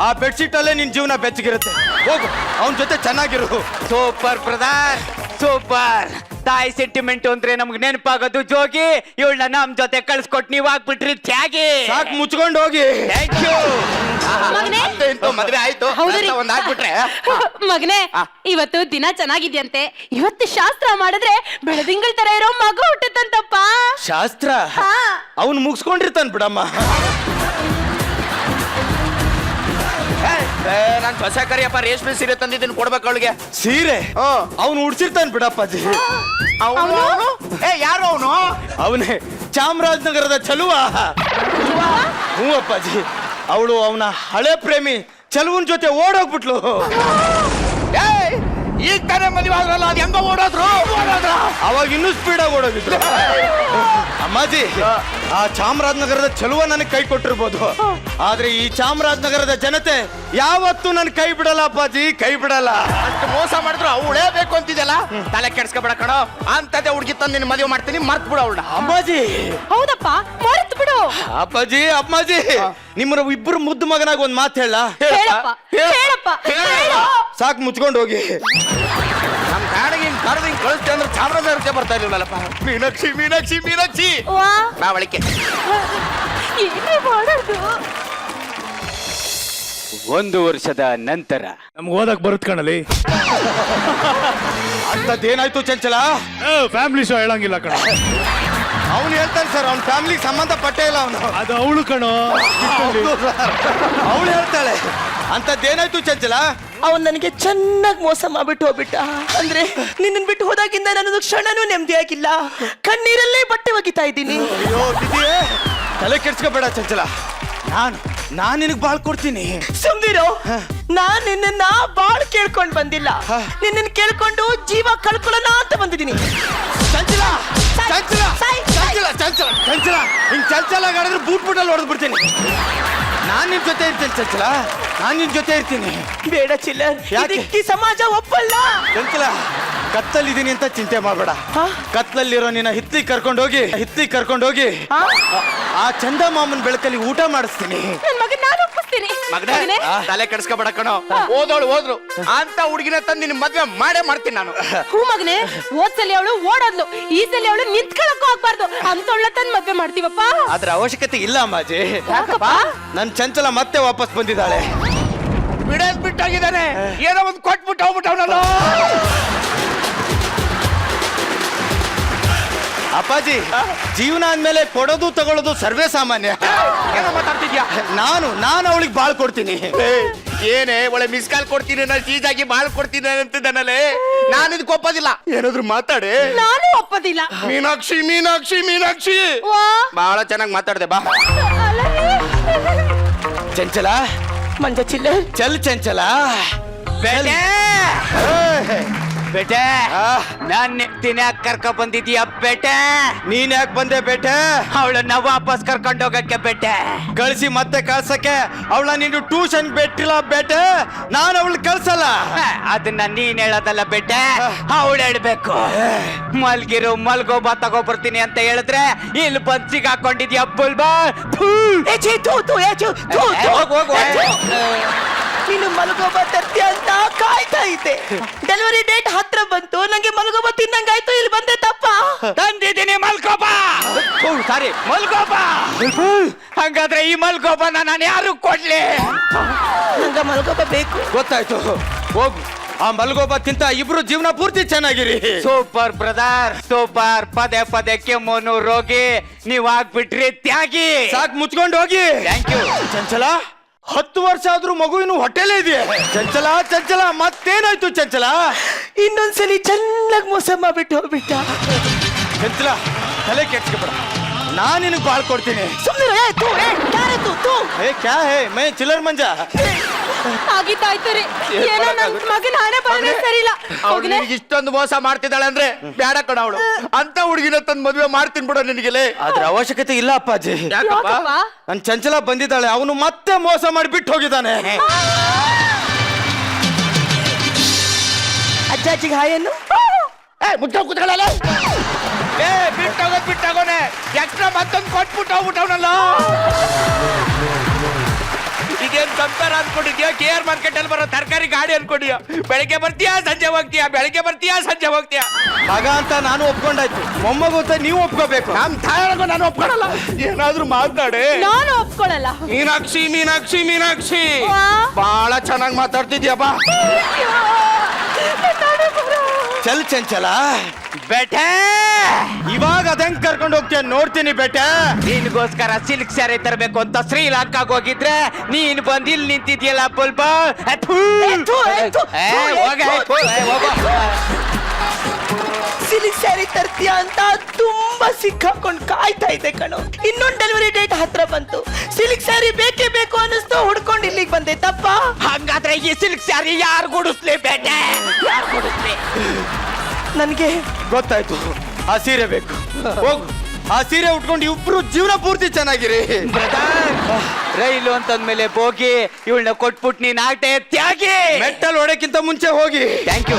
ಆ ಬೆಡ್ಶೀಟ್ ಅಲ್ಲೇ ನಿನ್ ಜೀವನ ಬೆಚ್ಚಗಿರುತ್ತೆ. ಹೋಗು, ಅವನ ಜೊತೆ ಚೆನ್ನಾಗಿರು. Super brother, super. ತಾಯಿ ಸೆಂಟಿಮೆಂಟ್ ಅಂದ್ರೆ ನಮ್ಗೆ ನೆನಪಾಗೋದು ಜೋಗಿ. ಇವಳನ್ನ ನಮ್ ಜೊತೆ ಕಳ್ಸ್ಕೊಟ್ ನೀವ್ ಆಗ್ಬಿಟ್ರಿ ತ್ಯಾಗಿ. ಸಾಕು, ಮುಚ್ಕೊಂಡು ಹೋಗಿ. Thank you. ಮದ್ವೆ ಆಯ್ತು, ಒಂದ್ ಆಗ್ಬಿಟ್ರೆ. ಮಗನೇ, ಇವತ್ತು ದಿನ ಚೆನ್ನಾಗಿದ್ಯಂತೆ. ಇವತ್ತು ಶಾಸ್ತ್ರ ಮಾಡಿದ್ರೆ ಬೆಳದಿಂಗಳ ತರ ಇರೋ ಮಗು ಹುಟ್ಟುತ್ತಂತಪ್ಪ. ಶಾಸ್ತ್ರ ಅವನು ಮುಗಿಸ್ಕೊಂಡಿರ್ತಾನ ಬಿಡಮ್ಮ. ನಾನ್ ಹೊಸ ಕರಿಯಪ್ಪ ರೇಷ್ಮೆ ಸೀರೆ ತಂದಿದ್ದೀನಿ, ಕೊಡ್ಬೇಕು ಅವಳಿಗೆ. ಸೀರೆ ಅವನು ಉಡ್ಸಿರ್ತಾನ ಬಿಡಪ್ಪಾಜಿ. ಯಾರು ಅವನು? ಅವನೇ ಚಾಮರಾಜನಗರದ ಚಲುವ. ಹ್ಞೂ ಅಪ್ಪಾಜಿ, ಅವಳು ಅವನ ಹಳೆ ಪ್ರೇಮಿ ಚಲುವನ್ ಜೊತೆ ಓಡೋಗ್ಬಿಟ್ಲು. ಈಗ ತಾನೇ ಮದುವೆ ಆದ್ರಲ್ಲ, ಅದು ಹೆಂಗ ಓಡೋದ್ರು? ಅವಾಗ ಇನ್ನೂ ಸ್ಪೀಡಾಗಿ ಓಡೋಗಿದ್ರು. ಅಮ್ಮಾಜಿ, ಆ ಚಾಮರಾಜನಗರದ ಚಲುವ ನನಗೆ ಕೈ ಕೊಟ್ಟಿರ್ಬೋದು, ಆದ್ರೆ ಈ ಚಾಮರಾಜನಗರದ ಜನತೆ ಯಾವತ್ತೂ ನನ್ ಕೈ ಬಿಡಲ್ಲ ಅಪ್ಪಾಜಿ, ಕೈ ಬಿಡಲ್ಲ. ಅಷ್ಟು ಮೋಸ ಮಾಡಿದ್ರು ಅವಳೇ ಬೇಕು ಅಂತಿದ್ದಲ್ಲ. ತಲೆ ಕೆಡ್ಸ್ಕೊಬೇಡ ಕಣೋ, ಅಂತದೇ ಹುಡುಗಿ ತಂದು ನಿನ್ನ ಮದುವೆ ಮಾಡ್ತೀನಿ, ಮರ್ತ್ ಬಿಡು ಅವಳನ್ನ. ಅಮ್ಮಾಜಿ, ಹೌದಪ್ಪ, ಮರ್ತ್ ಬಿಡು. ಅಪ್ಪಾಜಿ, ಅಮ್ಮಾಜಿ, ನಿಮ್ಮ ಇಬ್ಬರು ಮುದ್ದು ಮಗನಾಗ ಒಂದ್ ಮಾತು ಹೇಳ. ಹೇಳಪ್ಪ, ಹೇಳಪ್ಪ, ಹೇಳು. ಸಾಕು, ಮುಚ್ಕೊಂಡು ಹೋಗಿ. ನಮ್ ಕಾಡಿಗೆ ಹಿಂಗ್ ಕರೆದು ಹಿಂಗ್ ಕಳಿಸ್ತೇ ಅಂದ್ರೆ ಚಾಮರಾಜನಗರಕ್ಕೆ ಬರ್ತಾ ಇರ್ಲಿಲ್ಲಪ್ಪ. ಮೀನಾಕ್ಷಿ, ಮೀನಾಕ್ಷಿ, ಮೀನಾಕ್ಷಿ ವಾ, ನಾವಳಿಕೆ. ಏನೇ ಮಾಡೋದು? 1 ವರ್ಷದ ನಂತರ ನಮ್ಗೆ ಓದಕ್ ಬರುತ್ ಕಣಲಿ. ಅಂತದ್ದೇನಾಯ್ತು ಚಂಚಲ? ಫ್ಯಾಮಿಲಿ ಶೋ ಹೇಳಂಗಿಲ್ಲ ಕಣ. ಅವನು ಹೇಳ್ತಾನೆ ಸರ್, ಅವ್ನ ಫ್ಯಾಮಿಲಿಗೆ ಸಂಬಂಧ ಪಟ್ಟೇ ಇಲ್ಲ ಅವನು. ಅದು ಅವಳು ಕಣೋ. ಅವಳು ಹೇಳ್ತಾಳೆ. ಅಂತದ್ದೇನಾಯ್ತು ಚಂಚಲ? ಅವನ್ ನನಗೆ ಚೆನ್ನಾಗಿ ಮೋಸ ಮಾಡ್ಬಿಟ್ಟು ಹೋಗ್ಬಿಟ್ಟ. ಅಂದ್ರೆ ನಿನ್ನ ಬಿಟ್ಟು ಹೋದಾಗಿಂದ ನನ್ನದು ಕ್ಷಣನೂ ನೆಮ್ಮದಿಯಾಗಿಲ್ಲ. ಕಣ್ಣೀರಲ್ಲೇ ಬಟ್ಟೆ ಒಗಿತಾ ಇದ್ದೀನಿ. ಅಯ್ಯೋ ದಿದಿಯೇ, ತಲೆ ಕೆಡ್ಸ್ಕೋಬೇಡ ಚಂಚಲ. ನಾನ್ ನಿನಗ್ ಬಾಳ್ ಕೊಡ್ತೀನಿ. ಸುಮ್ನಿರೋ, ನಾನ್ ನಿನ್ನ ಬಾಳ್ ಕೇಳ್ಕೊಂಡ್ ಬಂದಿಲ್ಲ, ನಿನ್ನ ಕೇಳ್ಕೊಂಡು ಜೀವ ಕಳ್ಕೊಳ್ಳೋಣ ಅಂತ ಬಂದಿದ್ದೀನಿ. ಚಂಚಲ, ಚಂಚಲ, ಚಂಚಲ, ಚಂಚಲ, ಚಂಚಲ, ಹಿಂಗ್ ಚಂಚಲ ಆಡಿದ್ರೆ ಬೂಟ್ ಬೂಟಲ್ಲಿ ಹೊಡೆದ್ ಬಿಡ್ತೀನಿ. ನಾನ್ ನಿನ್ ಜೊತೆ ಇರ್ತೀನಿ ಚಂಚಲ, ನಾನ್ ನಿನ್ ಜೊತೆ ಇರ್ತೀನಿ. ಬೇಡ ಚಿಲ್ಲರ್, ಇದಕ್ಕೆ ಸಮಾಜ ಒಪ್ಪಲ್ಲ. ಚಂಚಲ, ಕತ್ತಲ್ಲಿದ್ದೀನಿ ಅಂತ ಚಿಂತೆ ಮಾಡ್ಬೇಡ. ಕತ್ಲಲ್ಲಿರೋ ನಿನ್ನ ಹಿತ್ಲಿ ಕರ್ಕೊಂಡೋಗಿ ಆ ಚಂದ ಮಾಮನ್ ಬೆಳಕಲ್ಲಿ ಊಟ ಮಾಡಿಸ್ತೀನಿ. ನನ್ ಮಗನ್ ನಾನು ಒಪ್ಪಿಸ್ತೀನಿ. ಮಗನೇ, ತಲೆ ಕೆಡ್ಸ್ಕೊಬೇಡ ಕಣೋ. ಹೋದ್ರು ಅಂತ ಹುಡುಗಿನ ತಂದು ನಿನ್ನ ಮದ್ವೆ ಮಾಡೇ ಮಾಡ್ತೀನಿ ನಾನು. ಹೂ ಮಗನೇ, ಓದ್ಸಲಿ ಅವಳು ಓಡೋದ್ಲು, ಈ ಸಲ ಅವಳು ನಿಂತ್ಕೊಳಕ್ಕೂ ಹೋಗ್ಬಾರ್ದು. ಅಂತೊಳ್ಳ ತಂದ್ ಮದ್ವೆ ಮಾಡ್ತೀವಪ್ಪ. ಅದ್ರ ಅವಶ್ಯಕತೆ ಇಲ್ಲ ಅಮ್ಮಾಜಿ. ಯಾಕಪ್ಪ? ನನ್ ಚಂಚಲ ಮತ್ತೆ ವಾಪಸ್ ಬಂದಿದ್ದಾಳೆ. ಬಿಡೋದ್ ಬಿಟ್ಟೋಗಿದ್ದಾನೆ, ಏನೋ ಒಂದು ಕೊಟ್ಬಿಟ್ಟು ಹೋಗ್ಬಿಟ್ಟವನಲ್ಲ. ಅಪ್ಪಾಜಿ, ಜೀವನ ಅಂದ್ಮೇಲೆ ಕೊಡೋದು ತಗೊಳ್ಳೋದು ಸರ್ವೇ ಸಾಮಾನ್ಯ. ಏನೋ ಮಾತಾಡ್ತಿದ್ಯಾ? ನಾನು ಅವಳಿಗೆ ಬಾಳ್ ಕೊಡ್ತೀನಿ. ಏನೇ ಒಳ್ಳೆ ಮಿಸ್ ಕಾಲ್ ಕೊಡ್ತೀನಿ, ನಾನು ಚೀಜಾಗಿ ಬಾಳ್ ಕೊಡ್ತೀನಿ ಅಂತಿದ್ದಾನಲ್ಲೇ. ನಾನು ಇದಕ್ಕೆ ಒಪ್ಪೋದಿಲ್ಲ. ಏನಾದ್ರು ಮಾತಾಡೆ. ನಾನು ಒಪ್ಪೋದಿಲ್ಲ. ಮೀನಾಕ್ಷಿ, ಮೀನಾಕ್ಷಿ, ಮೀನಾಕ್ಷಿ, ವಾ, ಬಹಳ ಚೆನ್ನಾಗಿ ಮಾತಾಡ್ದೆ ಬಾ. ಚಂಚಲ, ಮಂಜ ಚಿಲ್ಲರ್, ಚಲ್ ಚಂಚಲ. ಬೇಟೆ, ನಾನ್ ತಿನ್ಯಾಕ ಕರ್ಕ ಬಂದಿದೀಯ ಬೇಟೆ? ನೀನ್ ಯಾಕೆ ಬಂದೆ ಬೇಟೆ? ಅವಳನ್ನ ವಾಪಸ್ ಕರ್ಕೊಂಡು ಹೋಗಕ್ಕೆ ಬೇಟೆ. ಕಳ್ಸಿ ಮತ್ತೆ ಕಳ್ಸಕ್ಕೆ ಅವಳ ನೀನು ಟ್ಯೂಷನ್ ಬಿಟ್ಟಿಲ್ಲ ಬೇಟೆ. ನಾನು ಅವಳು ಕಳ್ಸಲ್ಲ. ಅದನ್ನ ನೀನ್ ಹೇಳೋದಲ್ಲ ಬೇಟೆ, ಅವಳು ಹೇಳ್ಬೇಕು. ಮಲ್ಗೋಬಾ ತಗೋಬರ್ತೀನಿ ಅಂತ ಹೇಳಿದ್ರೆ ಇಲ್ಲಿ ಬಂದ್ ಸಿಗಾಕೊಂಡಿದ್ಯಾ ಬುಲ್ಬಾ. ನೀನು ಮಲಗೋಬ ತರ್ತಿ ಅಂತ ಕಾಯ್ತಾ ಇದ್ದೆ. ಡೆಲಿವರಿ ಡೇಟ್ ಹತ್ರ ಬಂತು, ನಂಗೆ ಮಲಗೋಬ ತಿನ್ನಂಗಾಯ್ತು. ಇಲ್ಲಿ ಬಂದೆ ತಪ್ಪ. ತಂದಿದ್ದೀನಿ ಮಲ್ಕೋಬಾ. ಸಾರಿ, ಮಲ್ಕೋಬಾ. ಹಂಗಾದ್ರೆ ಈ ಮಲ್ಕೋಬಾನ ನಾನು ಯಾರು ಕೊಡ್ಲಿ? ನಂಗೆ ಮಲಗೋಬ ಬೇಕು. ಗೊತ್ತಾಯ್ತು, ಹೋಗು. ಆ ಮಲ್ಗೋಬ ತಿಂತ ಇಬ್ರು ಜೀವನ ಪೂರ್ತಿ ಚೆನ್ನಾಗಿರಿ. Super brother, super. ಪದೇ ಪದೇ ಕೆಮ್ಮೋನು ರೋಗಿ, ನೀವ್ ಆಗ್ಬಿಟ್ರಿ ತ್ಯಾಗಿ. ಸಾಕ್, ಮುಚ್ಕೊಂಡು ಹೋಗಿ. Thank you. ಚಂಚಲ, 10 ವರ್ಷ ಆದ್ರೂ ಮಗು ಇನ್ನು ಹೊಟ್ಟೆಲೇ ಇದೆಯಾ? ಚಂಚಲ, ಚಂಚಲ, ಮತ್ತೇನಾಯ್ತು ಚಂಚಲ? ಇನ್ನೊಂದ್ಸಲಿ ಚೆನ್ನಾಗಿ ಮೋಸ ಮಾಡ್ಬಿಟ್ಟು ಹೋಗ್ಬಿಟ್ಟ. ಚಂಚಲ, ತಲೆ ಕೆಡ್ಸ್ಕೊಬೇಡ, ನಾನ್ ನಿನಗ್ ಬಾಳ್ ಕೊಡ್ತೀನಿ. ಸುಮ್ಮನೆ ಕ್ಯಾ ಹೇ ಮೈ ಚಿಲ್ಲರ್ ಮಂಜಾ. ಆಗಿದ್ದಾಯ್ತು ರೀ. ಏನೋ ನನ್ ಮಗನ ಹಣೆ ಬರನೇ ಸರಿ ಇಲ್ಲ. ಅವಳು ನಿನಗೆ ಇಷ್ಟೊಂದು ಮೋಸ ಮಾಡ್ತಿದ್ದಾಳೆ ಅಂದ್ರೆ ಬೇಡ ಕಣ ಅವಳು. ಅಂತ ಹುಡುಗಿನ ತಂದು ಮದುವೆ ಮಾಡ್ತೀನಿ ಬಿಡೋ ನಿನಗೆಲೆ. ಅದ್ರ ಅವಶ್ಯಕತೆ ಇಲ್ಲ ಅಪ್ಪಾಜಿ. ಯಾಕಪ್ಪ? ನನ್ ಚಂಚಲ ಬಂದಿದ್ದಾಳೆ, ಅವನು ಮತ್ತೆ ಮೋಸ ಮಾಡಿ ಬಿಟ್ಟು ಹೋಗಿದ್ದಾನೆ. ಅಜ್ಜಾಜಿಗೆ ಹಾಯನ್ನು ಮುಚ್ಚ ಕೂತ್ಕೊಳ್ಳಲ್ಲ ಬಿಟ್ಟೋಗೋನೆ ಎಕ್ಸ್ಟ್ರಾ ಮತ್ತೊಂದು ಕೊಟ್ಬಿಟ್ಟು ಹೋಗ್ಬಿಟ್ಟವನಲ್ಲ ಈಗೇನ್ ಕಂಪೇರ್ ಅನ್ಕೊಂಡಿದ್ಯಾ KR ಮಾರ್ಕೆಟ್ ಅಲ್ಲಿ ಬರೋ ತರಕಾರಿ ಗಾಡಿ ಅನ್ಕೊಂಡಿದ್ಯಾ ಬೆಳಗ್ಗೆ ಬರ್ತೀಯಾ ಸಂಜೆ ಹೋಗ್ತೀಯಾ ಬೆಳಗ್ಗೆ ಬರ್ತೀಯಾ ಸಂಜೆ ಹೋಗ್ತೀಯಾ ಮಗ ಅಂತ ನಾನು ಒಪ್ಕೊಂಡಾಯ್ತು ಮೊಮ್ಮಗು ಅಂತ ನೀವು ಒಪ್ಕೋಬೇಕು. ನಮ್ ತಾಯಿಗೂ ನಾನು ಒಪ್ಕೊಳಲ್ಲ ಏನಾದ್ರೂ ಮಾತಾಡೆ ನಾನು ಒಪ್ಕೊಳ್ಳಲ್ಲ. ಮೀನಾಕ್ಷಿ ಮೀನಾಕ್ಷಿ ಮೀನಾಕ್ಷಿ ವಾ. ಬಹಳ ಚೆನ್ನಾಗಿ ಮಾತಾಡ್ತಿದ್ಯಪ್ಪ ಚಲ್ ಚಂಚಲ ಬೇಟೆ ಇವಾಗ ಅದಂಗ್ ಕರ್ಕೊಂಡು ಹೋಗ್ತೀಯ ನೋಡ್ತೀನಿ ಬೇಟೆ. ನಿನ್ಗೋಸ್ಕರ ಸಿಲ್ಕ್ ಸ್ಯಾರಿ ತರಬೇಕು ಅಂತ ಶ್ರೀಲಂಕಾಗ್ ಹೋಗಿದ್ರೆ ನೀನ್ ಬಂದ್ ಇಲ್ಲಿ ನಿಂತಿದ್ಯಲ್ಲ ಬುಲ್ಬ ಸಿಲ್ಕ್ ಸ್ಯಾರಿ ತರ್ತೀಯ ಅಂತ ತುಂಬಾ ಸಿಕ್ಕಾಕೊಂಡು ಕಾಯ್ತಾ ಇದ್ದೆ ಕಣೋ. ಇನ್ನೊಂದು ಡೆಲಿವರಿ ಡೇಟ್ ಹತ್ರ ಬಂತು. ಸಿಲ್ಕ್ ಸ್ಯಾರಿ ಬೇಕೇ ಬೇಕು ಅನ್ನಿಸ್ತು, ಹುಡ್ಕೊಂಡು ಇಲ್ಲಿಗೆ ಬಂದೆ. ತಪ್ಪ? ಹಂಗಾದ್ರೆ ಈ ಸಿಲ್ಕ್ ಸ್ಯಾರಿ ಯಾರು ಗುಡಿಸ್ಲಿ ಬೇಟೆ ಯಾರು ಗುಡಿಸ್ಲಿ? ನನ್ಗೆ ಗೊತ್ತಾಯ್ತು, ಆ ಸೀರೆ ಬೇಕು. ಹೋಗು, ಆ ಸೀರೆ ಉಟ್ಕೊಂಡು ಇಬ್ರು ಜೀವನ ಪೂರ್ತಿ ಚೆನ್ನಾಗಿರಿ. ರೈಲು ಅಂತಂದ್ಮೇಲೆ ಬೋಗಿ ಇವಳನ್ನ ಕೊಟ್ಬಿಟ್ಟು ನೀನ್ ಆಟೆ ತ್ಯಾಗಿ ಮೆಟ್ಟಲ್ ಹೊಡಕ್ಕಿಂತ ಮುಂಚೆ ಹೋಗಿ. Thank you.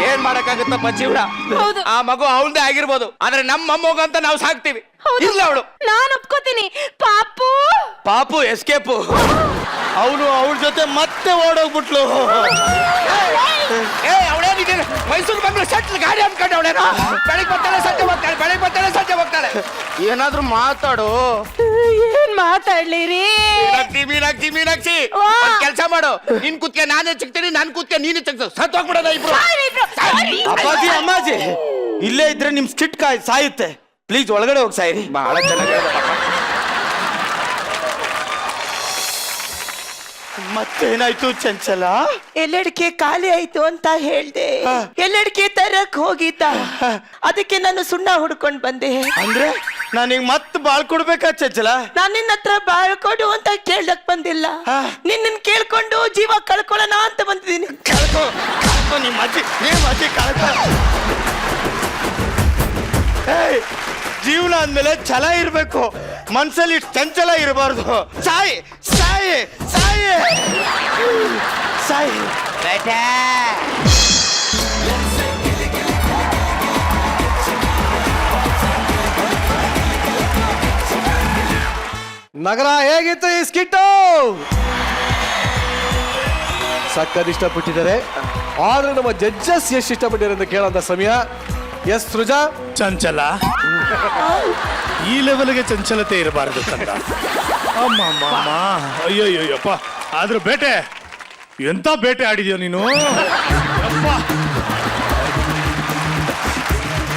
ಏನ್ ಮಾಡಕ್ಕಾಗತ್ತಪ್ಪ ಜೀವನ. ಹೌದು. ಆ ಮಗು ಅವಳದೇ ಆಗಿರ್ಬೋದು, ಆದ್ರೆ ನಮ್ಮ ಮೊಮ್ಮಗ ಅಂತ ನಾವು ಸಾಕ್ತಿವಿ. ಇಲ್ಲ ಅವಳು ನಾನು ಒಪ್ಕೋತೀನಿ. ಪಾಪು ಪಾಪು ಎಸ್ಕೇಪು. ಅವನು ಅವಳ ಜೊತೆ ಮತ್ತೆ ಓಡೋಗ್ಬಿಟ್ಲು. ಅವಳೇನಿದ್ದೇನೆ ಮೈಸೂರು ಬಂದ್ರೆ ಸಟ್ಲ್ ಗಾಡಿ ಅನ್ಕೊಂಡೆ ಅವಳೇನ. ಬೆಳಿಗ್ಗೆ ಬರ್ತಾಳೆ ಸಂಜೆ ಹೋಗ್ತಾಳೆ, ಬೆಳಿಗ್ಗೆ ಬರ್ತಾಳೆ ಸಂಜೆ ಹೋಗ್ತಾಳೆ. ಏನಾದ್ರೂ ಮಾತಾಡು. ಏನ್ ಮಾತಾಡ್ಲಿರಿ? ಮೀನಾಕ್ಷಿ ಮೀನಾಕ್ಷಿ ಮೀನಾಕ್ಷಿ ವಾ. ಕೆಲಸ ಮಾಡು. ನಿನ್ ಕುತ್ಕೆ ನಾನೇ ಚಿಕ್ತೀನಿ, ನನ್ ಕುತ್ಕೆ ನೀನೇ ಚಿಕ್ತ. ಸತ್ ಹೋಗ್ಬಿಡೋದ ಇಬ್ರು. ಅಪ್ಪಾಜಿ ಅಮ್ಮಾಜಿ ಇಲ್ಲೇ ಇದ್ರೆ ನಿಮ್ ಸ್ಟಿಟ್ ಸಾಯುತ್ತೆ. ಪ್ಲೀಸ್ ಒಳಗಡೆ ಹೋಗಿ ಸಾಯಿರಿ. ಬಹಳ ಚೆನ್ನಾಗಿ ಮತ್ತೇನಾಯ್ತು ಚಂಚಲ? ಎಲ್ಲಡಿಕೆ ಖಾಲಿ ಆಯ್ತು ಅಂತ ಹೇಳ್ದೆ. ಎಲ್ಲಡಿಕೆ ತರಕ್ ಹೋಗಿದ್ದ, ಅದಕ್ಕೆ ನಾನು ಸುಣ್ಣ ಹುಡ್ಕೊಂಡ್ ಬಂದೆ. ಅಂದ್ರೆ ನಾನೀಗ ಮತ್ತೆ ಬಾಳ್ ಕೊಡ್ಬೇಕಾ ಚಂಚಲ? ನಾನ್ ನಿನ್ನ ಹತ್ರ ಬಾಳ್ಕೊಡು ಅಂತ ಕೇಳಕ್ ಬಂದಿಲ್ಲ, ನಿನ್ನ ಕೇಳ್ಕೊಂಡು ಜೀವ ಕಳ್ಕೊಳ್ಳೋಣ ಅಂತ ಬಂದಿದ್ದೀನಿ. ಕಳ್ಕೊ ನಿಮ್ಮ ಅಜ್ಜಿ ಕಳ್ಕೊ. ಏಯ್, ಜೀವನ ಅಂದ್ಮೇಲೆ ಛಲ ಇರ್ಬೇಕು, ಮನ್ಸಲ್ಲಿ ಚಂಚಲ ಇರಬಾರ್ದು. ಸಾಯಿ ಸಾಯಿ ಸಾಯಿ ಸಾಯಿ. ನಗರ ಹೇಗಿತ್ತು ಈ ಸ್ಕಿಟ್ಟು? ಸಕ್ಕತ್ ಇಷ್ಟಪಟ್ಟಿದ್ದಾರೆ, ಆದ್ರೆ ನಮ್ಮ ಜಡ್ಜಸ್ ಎಷ್ಟು ಇಷ್ಟಪಟ್ಟಿದ್ದಾರೆ ಅಂತ ಕೇಳೋಂಥ ಸಮಯ. ಎಸ್ ಸೃಜಾ? ಚಂಚಲ ಈ ಲೆವೆಲ್ಗೆ ಚಂಚಲತೆ ಇರಬಾರದು ಕಂದ. ಅಮ್ಮ ಅಯ್ಯೋಯ್ಯಪ್ಪ. ಆದ್ರೂ ಬೇಟೆ ಎಂತ ಬೇಟೆ ಆಡಿದ್ಯೋ ನೀನು.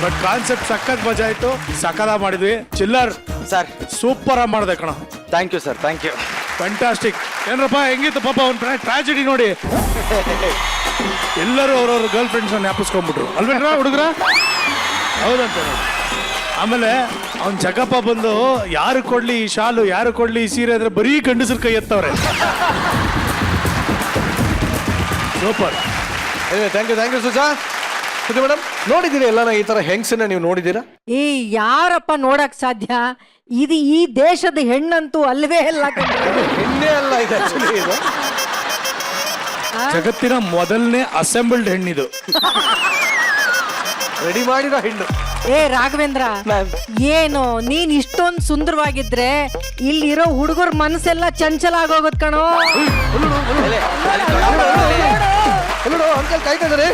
ಬಟ್ ಕಾನ್ಸೆಪ್ಟ್ ಸಖತ್ ಮಜಾ ಆಯ್ತು, ಸಕಲ ಮಾಡಿದ್ವಿ. ಚಿಲ್ಲರ್ ಸರ್ ಸೂಪರ್ ಆಗಿ ಮಾಡಿದೆ ಕಣ. Thank you sir, thank you. Fantastic. ಏನ್ರಪ್ಪ ಹೆಂಗಿತ್ತು ಪಾಪ ಅವ್ನ ಟ್ರಾಜಿಡಿ ನೋಡಿ. ಎಲ್ಲರೂ ಅವ್ರವ್ರ ಗರ್ಲ್ ಫ್ರೆಂಡ್ಸ್ ಜ್ಞಾಪಿಸ್ಕೊಂಡ್ಬಿಟ್ರು ಅಲ್ವೇನ್ರ ಹುಡುಗ್ರ? ಹೌದಂತ. ಆಮೇಲೆ ಅವ್ನ ಜಗಪ್ಪ ಬಂದು ಯಾರು ಕೊಡ್ಲಿ ಈ ಶಾಲು, ಯಾರು ಕೊಡ್ಲಿ ಈ ಸೀರೆ ಅಂದ್ರೆ ಬರೀ ಗಂಡಸರ ಕೈ ಎತ್ತವ್ರೆ. Super. Thank you Suja. Madam ನೋಡಿದ್ದೀರಿ ಎಲ್ಲಾನ ಈ ತರ ಹೆಂಗ್ಸನ್ನ ನೀವು ನೋಡಿದ್ದೀರಾ? ಈ ಯಾರಪ್ಪ ನೋಡಕ್ ಸಾಧ್ಯ? ಇದು ಈ ದೇಶದ ಹೆಣ್ಣಂತೂ ಅಲ್ವೇ ಅಲ್ಲ. ಹೆಣ್ಣೆ ಅಲ್ಲ ಇದು, ಆಕ್ಚುಲಿ ಇದು ಜಗತ್ತಿನ ಮೊದಲನೇ ಅಸೆಂಬಲ್ಡ್ ಹೆಣ್ಣಿದು. ರೆಡಿ ಮಾಡಿರೋ ಹೆಣ್ಣು. ಏ ರಾಘವೇಂದ್ರ, ಏನು ನೀನ್ ಇಷ್ಟೊಂದು ಸುಂದರವಾಗಿದ್ರೆ ಇಲ್ಲಿರೋ ಹುಡುಗರ ಮನಸ್ಸೆಲ್ಲ ಚಂಚಲ ಆಗೋಗೋದ್ ಕಣೋ. ಅಂಕಲ್ ಕಾಯ್ತಾ ಇದಾರೆ.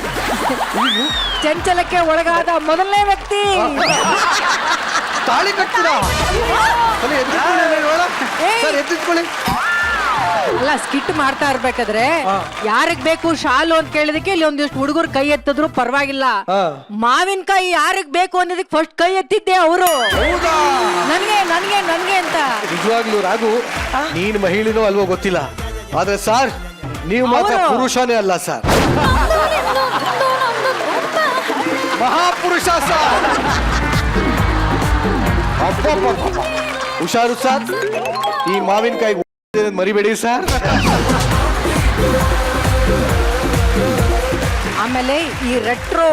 ಚಂಚಲಕ್ಕೆ ಒಳಗಾದ ಮೊದಲನೇ ವ್ಯಕ್ತಿ. ತಾಳಿ ಕಟ್ತೀರಾ? ಸರ್ ಎತ್ತಿಟ್ಕೊಳ್ಳಿ. ಅಲ್ಲ, ಸ್ಕಿಟ್ ಮಾಡ್ತಾ ಇರ್ಬೇಕಾದ್ರೆ ಯಾರಿಗ್ ಬೇಕು ಶಾಲು ಅಂತ ಕೇಳಿದಕ್ಕೆ ಇಲ್ಲಿ ಒಂದಿಷ್ಟು ಹುಡುಗರು ಕೈ ಎತ್ತಿದ್ರು ಪರವಾಗಿಲ್ಲ. ಮಾವಿನಕಾಯಿ ಯಾರಿಗ್ ಬೇಕು ಅನ್ನೋದಕ್ಕೆ ಫಸ್ಟ್ ಕೈ ಎತ್ತಿದ್ದೆ ಅವರು. ನನ್ಗೆ ನನ್ಗೆ ನನ್ಗೆ ಅಂತ. ನಿಜವಾಗ್ಲೂ ರಾಘು, ನೀನ್ ಮಹಿಳೆನೋ ಅಲ್ವೋ ಗೊತ್ತಿಲ್ಲ, ಆದ್ರೆ ಸರ್ ನೀವು ಮಾತ್ರ ಪುರುಷನೇ ಅಲ್ಲ ಸರ್, ಮಹಾಪುರುಷ ಸರ್. ಹುಷಾರು ಸರ್, ಈ ಮಾವಿನಕಾಯಿ ಮರಿಬೇಡಿ ಸರ್. ಆಮೇಲೆ ಈ ರೆಟ್ರೋ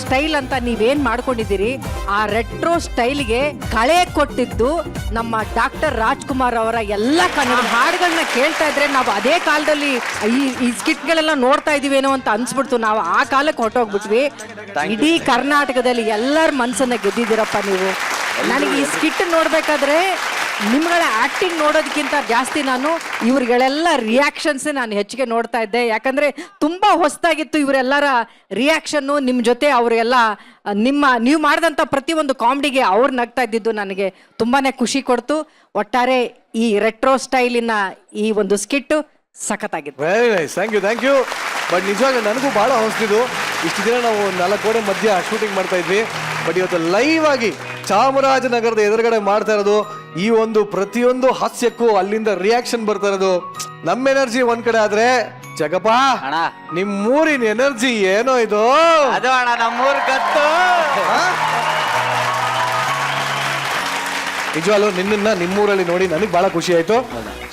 ಸ್ಟೈಲ್ ಅಂತ ನೀವೇನ್ ಮಾಡ್ಕೊಂಡಿದ್ದೀರಿ, ಆ ರೆಟ್ರೋ ಸ್ಟೈಲ್ಗೆ ಕಳೆ ಕೊಟ್ಟಿದ್ದು ನಮ್ಮ ಡಾಕ್ಟರ್ ರಾಜ್ಕುಮಾರ್ ಅವರ ಎಲ್ಲ ಕನ್ನಡ ಹಾಡುಗಳನ್ನ ಕೇಳ್ತಾ ಇದ್ರೆ ನಾವು ಅದೇ ಕಾಲದಲ್ಲಿ ಈ ಸ್ಕಿಟ್ಗಳೆಲ್ಲ ನೋಡ್ತಾ ಇದೀವೇನೋ ಅಂತ ಅನ್ಸ್ಬಿಡ್ತು. ನಾವು ಆ ಕಾಲಕ್ಕೆ ಹೊರಟೋಗ್ಬಿಟ್ವಿ. ಇಡೀ ಕರ್ನಾಟಕದಲ್ಲಿ ಎಲ್ಲರ ಮನ್ಸನ್ನ ಗೆದ್ದಿದ್ದೀರಪ್ಪ ನೀವು. ನನಗೆ ಈ ಸ್ಕಿಟ್ ನೋಡ್ಬೇಕಾದ್ರೆ ನಿಮ್ಗಳ ಆಕ್ಟಿಂಗ್ ನೋಡೋದಕ್ಕಿಂತ ಜಾಸ್ತಿ ನಾನು ಇವ್ರಿಗಳೆಲ್ಲ ರಿಯಾಕ್ಷನ್ಸ್ ನಾನು ಹೆಚ್ಚಿಗೆ ನೋಡ್ತಾ ಇದ್ದೆ. ಯಾಕಂದ್ರೆ ತುಂಬಾ ಹೊಸದಾಗಿತ್ತು ಇವರೆಲ್ಲರ ರಿಯಾಕ್ಷನ್ನು. ನಿಮ್ಮ ಜೊತೆ ಅವರೆಲ್ಲ ನೀವು ಮಾಡಿದಂಥ ಪ್ರತಿಯೊಂದು ಕಾಮಿಡಿಗೆ ಅವ್ರು ನಗ್ತಾ ಇದ್ದಿದ್ದು ನನಗೆ ತುಂಬಾನೇ ಖುಷಿ ಕೊಡ್ತು. ಒಟ್ಟಾರೆ ಈ ರೆಟ್ರೋ ಸ್ಟೈಲಿನ ಈ ಒಂದು ಸ್ಕಿಟ್ ಸಖತ್ತಾಗಿತ್ತು. Very nice, thank you. But ನಿಜವಾಗ ನನಗೂ ಬಹಳ ಹೊಸ್ತಿದ್ದು. ಇಷ್ಟು ದಿನ ನಾವು 4 ಗೋಡೆ ಮಧ್ಯ ಶೂಟಿಂಗ್ ಮಾಡ್ತಾ ಇದ್ವಿ. ಬಟ್ ಇವತ್ತು ಲೈವ್ ಆಗಿ ಚಾಮರಾಜನಗರದ ಎದುರುಗಡೆ ಮಾಡ್ತಾ ಇರೋದು, ಈ ಒಂದು ಪ್ರತಿಯೊಂದು ಹಾಸ್ಯಕ್ಕೂ ಅಲ್ಲಿಂದ ರಿಯಾಕ್ಷನ್ ಬರ್ತಾ ಇರೋದು, ನಮ್ಮ ಎನರ್ಜಿ ಒಂದ್ ಕಡೆ ಆದ್ರೆ ಜಗಪ್ಪ ನಿಮ್ಮೂರಿನ ಎನರ್ಜಿ ಏನೋ ಇದು. ಅದು ಅಣ್ಣ ನಮ್ಮೂರ್ ಗತ್ತು. ನಿಜವಾಗ್ಲೂ ನಿನ್ನನ್ನ ನಿಮ್ಮೂರಲ್ಲಿ ನೋಡಿ ನನಗೆ ಬಹಳ ಖುಷಿ ಆಯ್ತು.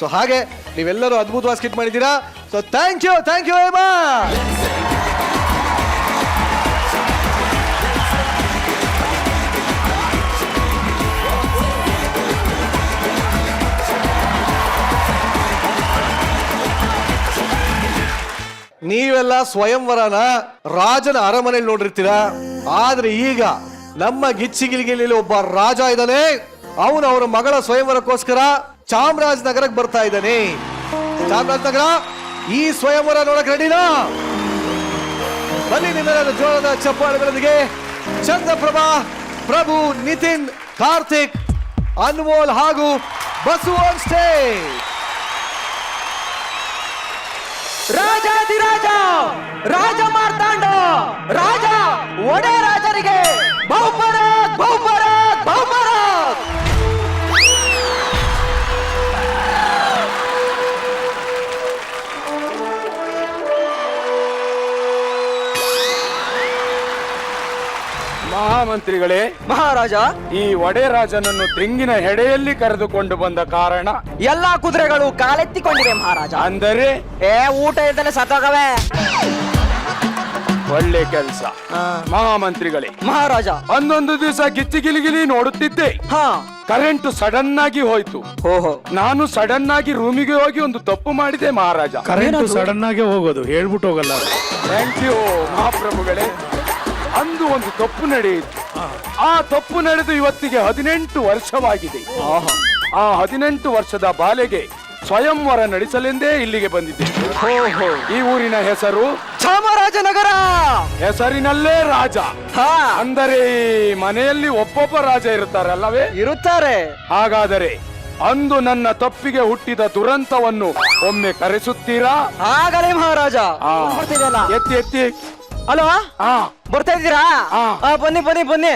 ಸೊ ಹಾಗೆ ನೀವೆಲ್ಲರೂ ಅದ್ಭುತವಾಗಿ ಸ್ಕಿಟ್ ಮಾಡಿದ್ದೀರಾ. So thank you very much. ನೀವೆಲ್ಲ ಸ್ವಯಂವರನ ರಾಜನ ಅರಮನೆಯಲ್ಲಿ ನೋಡಿರ್ತೀರಾ, ಆದ್ರೆ ಈಗ ನಮ್ಮ ಗಿಚ್ಚಿಗಿಲಿಗಿಲಿ ಒಬ್ಬ ರಾಜ ಇದ್ದಾನೆ. ಅವನು ಅವರ ಮಗಳ ಸ್ವಯಂವರಕ್ಕೋಸ್ಕರ ಚಾಮರಾಜನಗರಕ್ಕೆ ಬರ್ತಾ ಇದ್ದಾನೆ. ಚಾಮರಾಜನಗರ ಈ ಸ್ವಯಂವರ ನೋಡಕ್ ರೆಡಿನಾ? ಬನ್ನಿ ನಿಮ್ಮೆಲ್ಲರ ಜೋರದ ಚಪ್ಪಾಳೆಗಳೊಂದಿಗೆ ಚಂದ್ರಪ್ರಭಾ, ಪ್ರಭು, ನಿತಿನ್, ಕಾರ್ತಿಕ್, ಅನ್ಮೋಲ್ ಹಾಗೂ ಬಸು ಆನ್ ಸ್ಟೇಜ್. ರಾಜಾದಿರಾಜ ರಾಜ ಮಾರ್ತಾಂಡ ರಾಜ ಒಡೆ ರಾಜರಿಗೆ ಬಹುಪರಾಕ್ ಬಹುಪರಾಕ್ ಬಹುಪರಾಕ್. ಮಹಾಮಂತ್ರಿಗಳೇ, ಮಹಾರಾಜ, ಈ ಒಡೆರಾಜನನ್ನು ತೆಂಗಿನ ಹೆಡೆಯಲ್ಲಿ ಕರೆದುಕೊಂಡು ಬಂದ ಕಾರಣ ಎಲ್ಲಾ ಕುದುರೆಗಳು ಕಾಲೆತ್ತಿಕೊಂಡಿವೆ ಮಹಾರಾಜ. ಅಂದರೆ ಊಟ ಇದ್ದಲೆ ಸತ್ತೋಗವೆ. ಒಳ್ಳೆ ಕೆಲಸ. ಮಹಾಮಂತ್ರಿಗಳೇ, ಮಹಾರಾಜ, ಒಂದೊಂದು ದಿವಸ ಗಿಚ್ಚಿಗಿಲಿಗಿಲಿ ನೋಡುತ್ತಿದ್ದೆ, ಹಾ ಕರೆಂಟ್ ಸಡನ್ ಆಗಿ ಹೋಯ್ತು. ಓಹೋ, ನಾನು ಸಡನ್ ಆಗಿ ರೂಮಿಗೆ ಹೋಗಿ ಒಂದು ತಪ್ಪು ಮಾಡಿದೆ ಮಹಾರಾಜ. ಕರೆಂಟ್ ಸಡನ್ ಆಗಿ ಹೋಗೋದು ಹೇಳ್ಬಿಟ್ಟು ಹೋಗಲ್ಲ. ಥ್ಯಾಂಕ್ ಯು ಮಹಾಪ್ರಭುಗಳೇ. ಅಂದು ಒಂದು ತಪ್ಪು ನಡೆಯಿತು. ಆ ತಪ್ಪು ನಡೆದು ಇವತ್ತಿಗೆ 18 ವರ್ಷವಾಗಿದೆ. ಆ 18 ವರ್ಷದ ಬಾಲೆಗೆ ಸ್ವಯಂವರ ನಡೆಸಲೆಂದೇ ಇಲ್ಲಿಗೆ ಬಂದಿದ್ದೆ. ಈ ಊರಿನ ಹೆಸರು ಚಾಮರಾಜನಗರ. ಹೆಸರಿನಲ್ಲೇ ರಾಜ. ಅಂದರೆ ಈ ಮನೆಯಲ್ಲಿ ಒಬ್ಬೊಬ್ಬ ರಾಜ ಇರುತ್ತಾರಲ್ಲವೇ? ಇರುತ್ತಾರೆ. ಹಾಗಾದರೆ ಅಂದು ನನ್ನ ತಪ್ಪಿಗೆ ಹುಟ್ಟಿದ ದುರಂತವನ್ನು ಒಮ್ಮೆ ಕರೆಸುತ್ತೀರಾ? ಆಗಲೇ ಮಹಾರಾಜ. ಎತ್ತಿ ಎತ್ತಿ. ಅಲ್ವಾ, ಬರ್ತಾ ಇದ್ದೀರಾ? ಬನ್ನಿ ಬನ್ನಿ ಬನ್ನಿ.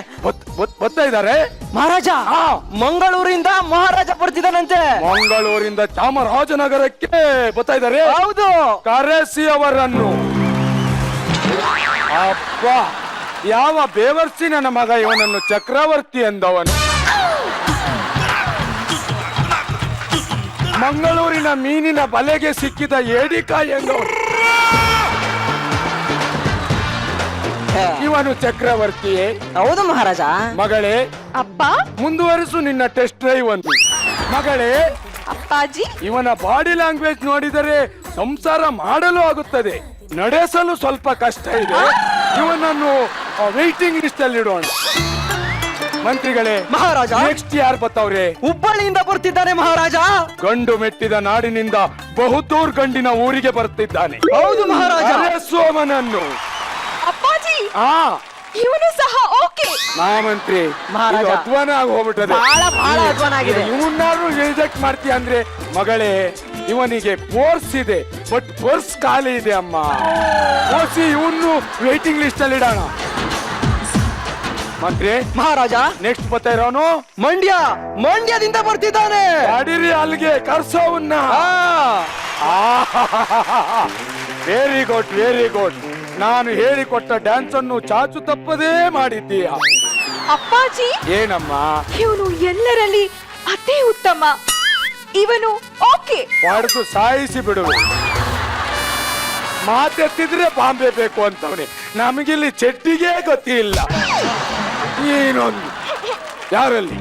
ಬರ್ತಾ ಇದ್ದಾರೆ ಮಹಾರಾಜ. ಮಂಗಳೂರಿಂದ ಮಹಾರಾಜ ಬರ್ತಿದ್ದಾನಂತೆ. ಮಂಗಳೂರಿಂದ ಚಾಮರಾಜನಗರಕ್ಕೆ ಬರ್ತಾ ಇದ್ದಾರೆ? ಹೌದು. ಕರೆಸಿ ಅವರನ್ನು. ಅಪ್ಪ, ಯಾವ ಬೇವರ್ಸಿ ನನ್ನ ಮಗ ಇವನನ್ನು ಚಕ್ರವರ್ತಿ ಎಂದವನು. ಮಂಗಳೂರಿನ ಮೀನಿನ ಬಲೆಗೆ ಸಿಕ್ಕಿದ ಏಡಿಕಾಯಿ ಎಂದವನು. ಇವನು ಚಕ್ರವರ್ತಿಯೇ? ಹೌದು ಮಹಾರಾಜ. ಮಗಳೇ, ಅಪ್ಪ, ಮುಂದುವರಿಸು ನಿನ್ನ ಟೆಸ್ಟ್ ಡ್ರೈವ್ ಅಂತ. ಮಗಳೇ, ಅಪ್ಪಾಜಿ, ಇವನ ಬಾಡಿ ಲ್ಯಾಂಗ್ವೇಜ್ ನೋಡಿದರೆ ಸಂಸಾರ ಮಾಡಲು ಆಗುತ್ತದೆ, ನಡೆಸಲು ಸ್ವಲ್ಪ ಕಷ್ಟ ಇದೆ. ಇವನನ್ನು ವೈಟಿಂಗ್ ಲಿಸ್ಟ್ ಅಲ್ಲಿ ಇಡೋಣ. ಮಂತ್ರಿಗಳೇ, ಮಹಾರಾಜ, ನೆಕ್ಸ್ಟ್ ಯಾರು ಬರ್ತಾವ್ರೆ? ಹುಬ್ಬಳ್ಳಿಯಿಂದ ಬರ್ತಿದ್ದಾನೆ ಮಹಾರಾಜ. ಗಂಡು ಮೆಟ್ಟಿದ ನಾಡಿನಿಂದ ಬಹುದೂರ್ ಗಂಡಿನ ಊರಿಗೆ ಬರ್ತಿದ್ದಾನೆ. ಹೌದು ಮಹಾರಾಜ. ಸೋಮನನ್ನು. ಅಪ್ಪಾಜಿ, ಇವನು ಸಹ ಓಕೆ. ಮಹಾಮಂತ್ರಿ ಮಹಾರಾಜ ಅಧ್ವಾನ ಆಗಿ ಹೋಗ್ಬಿಟ್ಟದೆ. ಬಹಳ ಅಧ್ವಾನ ಆಗಿದೆ. ಇವನ್ನಾರು ರಿಜೆಕ್ಟ್ ಮಾಡ್ತೀಯ ಅಂದ್ರೆ ಮಗಳೇ, ಇವನಿಗೆ ಫೋರ್ಸ್ ಇದೆ ಬಟ್ ಪರ್ಸ್ ಖಾಲಿ ಇದೆ ಅಮ್ಮ. ಓಸಿ ಇವನು ವೇಟಿಂಗ್ ಲಿಸ್ಟ್ ಅಲ್ಲಿ ಇಡೋಣ. ಮಂತ್ರಿ ಮಹಾರಾಜ, ನೆಕ್ಸ್ಟ್ ಬರ್ತಾ ಇರೋನು ಮಂಡ್ಯದಿಂದ ಬರ್ತಿದ್ದಾನೆ. ಅಡಿರಿ ಅಲ್ಲಿಗೆ ಕರ್ಸೋವನ್ನ. Very good very good. ನಾನು ಹೇಳಿಕೊಟ್ಟ ಡ್ಯಾನ್ಸ್ ಅನ್ನು ಚಾಚು ತಪ್ಪದೇ ಮಾಡಿದ್ದೀಯ. ಅಪ್ಪಾಜಿ, ಏನಮ್ಮ? ಇವನು ಎಲ್ಲರಲ್ಲಿ ಅತಿ ಉತ್ತಮ. ಇವನು ಓಕೆ. ಹೊಡೆದು ಸಾಯಿಸಿ ಬಿಡುವೆ. ಮಾತೆತ್ತಿದ್ರೆ ಬಾಂಬೆ ಬೇಕು ಅಂತವನೇ. ನಮಗಿಲ್ಲಿ ಚೆಟ್ಟಿಗೆ ಗೊತ್ತಿಲ್ಲ. ಏನೊಂದು ಯಾರಲ್ಲಿ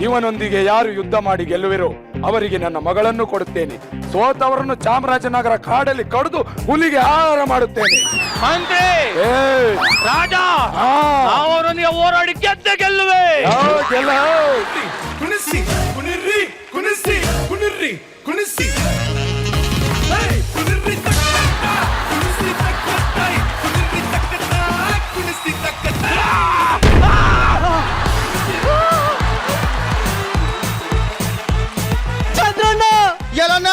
ಇವನೊಂದಿಗೆ ಯಾರು ಯುದ್ಧ ಮಾಡಿ ಗೆಲ್ಲುವಿರೋ ಅವರಿಗೆ ನನ್ನ ಮಗಳನ್ನು ಕೊಡುತ್ತೇನೆ. ಸೋತವರನ್ನು ಚಾಮರಾಜನಗರ ಕಾಡಲ್ಲಿ ಕಡಿದು ಹುಲಿಗೆ ಆಹಾರ ಮಾಡುತ್ತೇನೆ. ಮಂತ್ರಿ ರಾಜ ಅವರೊಂದಿಗೆ ಹೋರಾಡಿ ಗೆದ್ದೆ ಗೆಲ್ಲುವೆ. ಕುಣಿಸಿ ಕುಣಿರ್ರಿ ಕುಣಿಸಿ ಕುಣಿರ್ರಿ ಕುಣಿಸಿ ಕುಣಿರ್ರಿ ಕುಣಿಸಿ ಕುಣಿಸಿ ಚಂದ್ರಣ್ಣ ಎಲ್ಲಣ್ಣ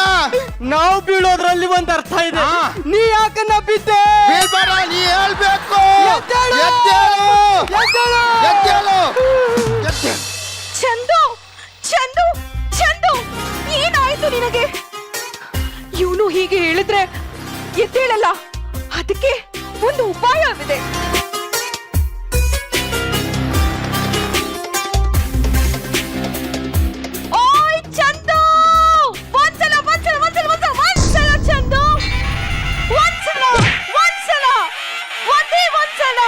ನಾವು ಬೀಳೋದ್ರಲ್ಲಿ ಒಂದ್ ಅರ್ಥ ಇದೆ. ನೀ ಯಾಕನ್ನ ಬಿದ್ದೆ? ಬೀಳ್ಬೇಡ, ನೀ ಹೇಳ್ಬೇಕು. ಎದ್ದೇಳು! ಎದ್ದೇಳು! ಎದ್ದೇಳು! ಎದ್ದೇಳು! ಚಂದು ಚಂದು ಚಂದು ಏನಾಯ್ತು ನಿನಗೆ? ಇವನು ಹೀಗೆ ಹೇಳಿದ್ರೆ ಎದ್ದೇಳಲ್ಲ. ಅದಕ್ಕೆ ಒಂದು ಉಪಾಯವಿದೆ. ಓಯ್ ಚಂದು, ಒಂದ್ಸಲ ಒಂದ್ಸಲ ಒಂದ್ಸಲ ಒಂದ್ಸಲ ಒಂದ್ಸಲ ಚಂದು, ಒಂದ್ಸಲ ಒಂದ್ಸಲ ಒಂದೇ ಒಂದ್ಸಲ.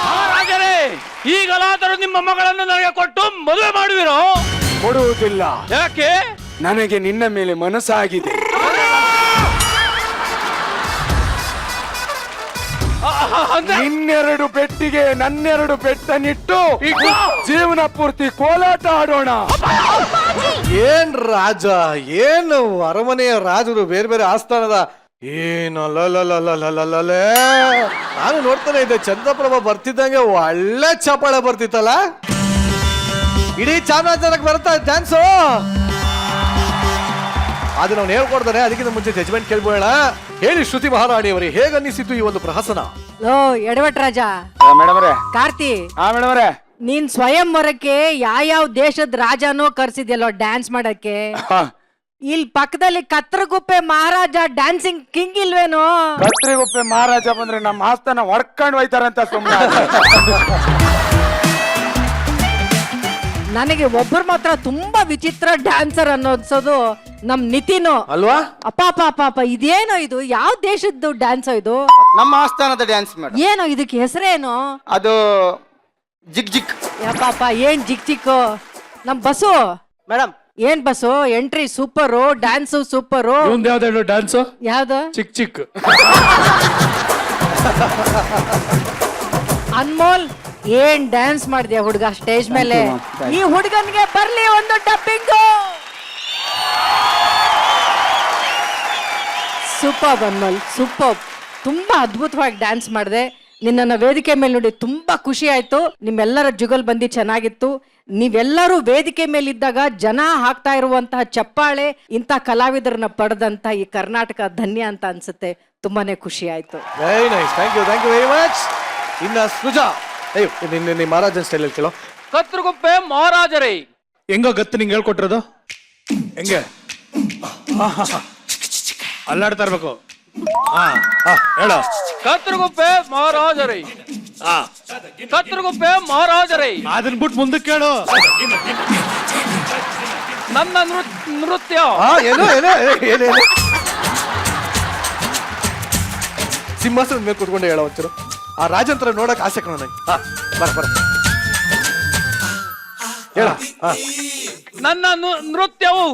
ಮಹಾರಾಜರೇ, ಈಗಲಾದರೂ ನಿಮ್ಮ ಮಗಳನ್ನು ನನಗೆ ಕೊಟ್ಟು ಮದುವೆ ಮಾಡುವಿರೋ? ಕೊಡುವುದಿಲ್ಲ. ಯಾಕೆ? ನನಗೆ ನಿನ್ನ ಮೇಲೆ ಮನಸ್ಸಾಗಿದೆ. ನಿನ್ನೆರಡು ಪೆಟ್ಟಿಗೆ ನನ್ನೆರಡು ಪೆಟ್ಟನ್ನಿಟ್ಟು ಜೀವನ ಪೂರ್ತಿ ಕೋಲಾಟ ಆಡೋಣ. ಏನ್ ರಾಜ, ಏನು ಅರಮನೆಯ ರಾಜರು ಬೇರೆ ಬೇರೆ ಆಸ್ಥಾನದ ಏನಲ್ಲೇ. ನಾನು ನೋಡ್ತಾನೆ ಇದ್ದೆ, ಚಂದ್ರಪ್ರಭಾ ಬರ್ತಿದ್ದಂಗೆ ಒಳ್ಳೆ ಚಪ್ಪಾಳೆ ಬರ್ತಿತ್ತಲ್ಲ. ಇಡೀ ಚಾಮರಾಜನಗರಕ್ಕೆ ಬರುತ್ತಾ ಡ್ಯಾನ್ಸು. ಅದು ನಾವು ಹೇಳ್ಕೊಡ್ತಾನೆ. ಅದಕ್ಕಿಂತ ಮುಂಚೆ ಜಜ್ಮೆಂಟ್ ಕೇಳ್ಬೋಣ. ಹೇಳಿ ಶ್ರುತಿ ಮಹಾರಾಣಿಯವರೇ, ಹೇಗನ್ನಿಸಿತು ಈ ಒಂದು ಪ್ರಹಸನ? ಲೋ ಎಡವಟ್ ರಾಜ, ಕಾರ್ತಿ, ನೀನ್ ಸ್ವಯಂವರಕ್ಕೆ ಯಾವ ದೇಶದ ರಾಜನೋ ಕರ್ಸಿದ್ಯಲ್ಲೋ ಡ್ಯಾನ್ಸ್ ಮಾಡಕ್ಕೆ. ಇಲ್ಲಿ ಪಕ್ಕದಲ್ಲಿ ಕತ್ರಗುಪ್ಪೆ ಮಹಾರಾಜ ಡ್ಯಾನ್ಸಿಂಗ್ ಕಿಂಗ್ ಇಲ್ವೇನೋ? ಕತ್ರಿಗುಪ್ಪೆ ಮಹಾರಾಜ ಬಂದ್ರೆ ನಮ್ಮ ಆಸ್ಥಾನ ಹೊಡ್ಕೊಂಡು ಹೋಯ್ತಾರಂತ ಸುಮ್ಮನೆ. ನನಗೆ ಒಬ್ಬರು ಮಾತ್ರ ತುಂಬಾ ವಿಚಿತ್ರ ಡ್ಯಾನ್ಸರ್ ಅನ್ನೋದು ನಮ್ ನಿತಿನು ಅಲ್ವಾ? ಅಪ್ಪ ಇದೇನೋ ಇದು? ಯಾವ ದೇಶದ್ದು ಡ್ಯಾನ್ಸ್ ಇದು? ನಮ್ಮ ಆಸ್ಥಾನದ ಡ್ಯಾನ್ಸ್ ಮೇಡಮ್. ಏನೋ ಇದಕ್ಕೆ ಹೆಸರೇನು? ಅದು ಜಿಗ್ ಜಿಗ್ ಯಪ್ಪ, ಏನ್ ಜಿಕ್ ಚಿಕ್ಕು. ನಮ್ ಬಸ್ಸು ಮೇಡಮ್. ಏನ್ bus, entry super, dance super. ಯಾವ್ದು ಡ್ಯಾನ್ಸ್? ಯಾವ್ದು? ಚಿಕ್ ಚಿಕ್. ಅನ್ಮೋಲ್, ಏನ್ ಡ್ಯಾನ್ಸ್ ಮಾಡಿದ್ಯಾ ಹುಡುಗ ಸ್ಟೇಜ್ ಮೇಲೆ. ಈ ಹುಡುಗನ್ಗೆ ಬರ್ಲಿ ಒಂದು ಡಬ್ಬಿಂಗು. Super Anmol, super. ತುಂಬಾ ಅದ್ಭುತವಾಗಿ ಡ್ಯಾನ್ಸ್ ಮಾಡಿದೆ. ನಿನ್ನನ್ನ ವೇದಿಕೆ ಮೇಲೆ ನೋಡಿ ತುಂಬಾ ಖುಷಿ ಆಯ್ತು. ನಿಮ್ಮೆಲ್ಲರ ಜುಗಲ್ ಬಂದಿ ಚೆನ್ನಾಗಿತ್ತು. ನೀವೆಲ್ಲರೂ ವೇದಿಕೆ ಮೇಲಿದ್ದಾಗ ಜನ ಹಾಕ್ತಾ ಇರುವಂತಹ ಚಪ್ಪಾಳೆ ಇಂಥ ಕಲಾವಿದರನ್ನ ಪಡೆದಂತ ಈ ಕರ್ನಾಟಕ ಧನ್ಯ ಅಂತ ಅನ್ಸುತ್ತೆ. ತುಂಬಾನೇ ಖುಷಿ ಆಯ್ತು. Very nice, thank you very much. ಇನ್ನ ಸೃಜಾ, ನಿನ್ನ ಮಹಾರಾಜನ್ ಸ್ಟೈಲ್ ಅಲ್ಲಿ ಕೇಳೋ. ಕತ್ರಗುಪ್ಪೆ ಮಹಾರಾಜರೇ, ಹೆಂಗೋ ಗತ್ತು ನಿಂಗೆ ಹೇಳ್ಕೊಟ್ಟಿರೋದು ಹೆಂಗೆ? ಅಲ್ಲಾಡ್ತಾ ಇರ್ಬೇಕು. ಹೇಳ. ಕತ್ರಗುಪ್ಪೆ ಮಹಾರಾಜರೇ, ಕತ್ರಗುಪ್ಪೆ ಮಹಾರಾಜರೇ, ಅದನ್ನ ಬಿಟ್ಟು ಮುಂದಕ್ಕೆ ಕೇಳು. ನನ್ನ ನೃತ್ಯ ಏನು ಸಿಂಹಾಸನದ ಮೇಲೆ ಕೂತ್ಕೊಂಡು ಹೇಳೋ ಒಂಚೂರು. ಆ ರಾಜಂತ್ರ ನೋಡಕ್ ಆಸೆ ಕಣ ನಂಗೆ. ಬರ ಹೇಳ. ನನ್ನ ನೃತ್ಯವು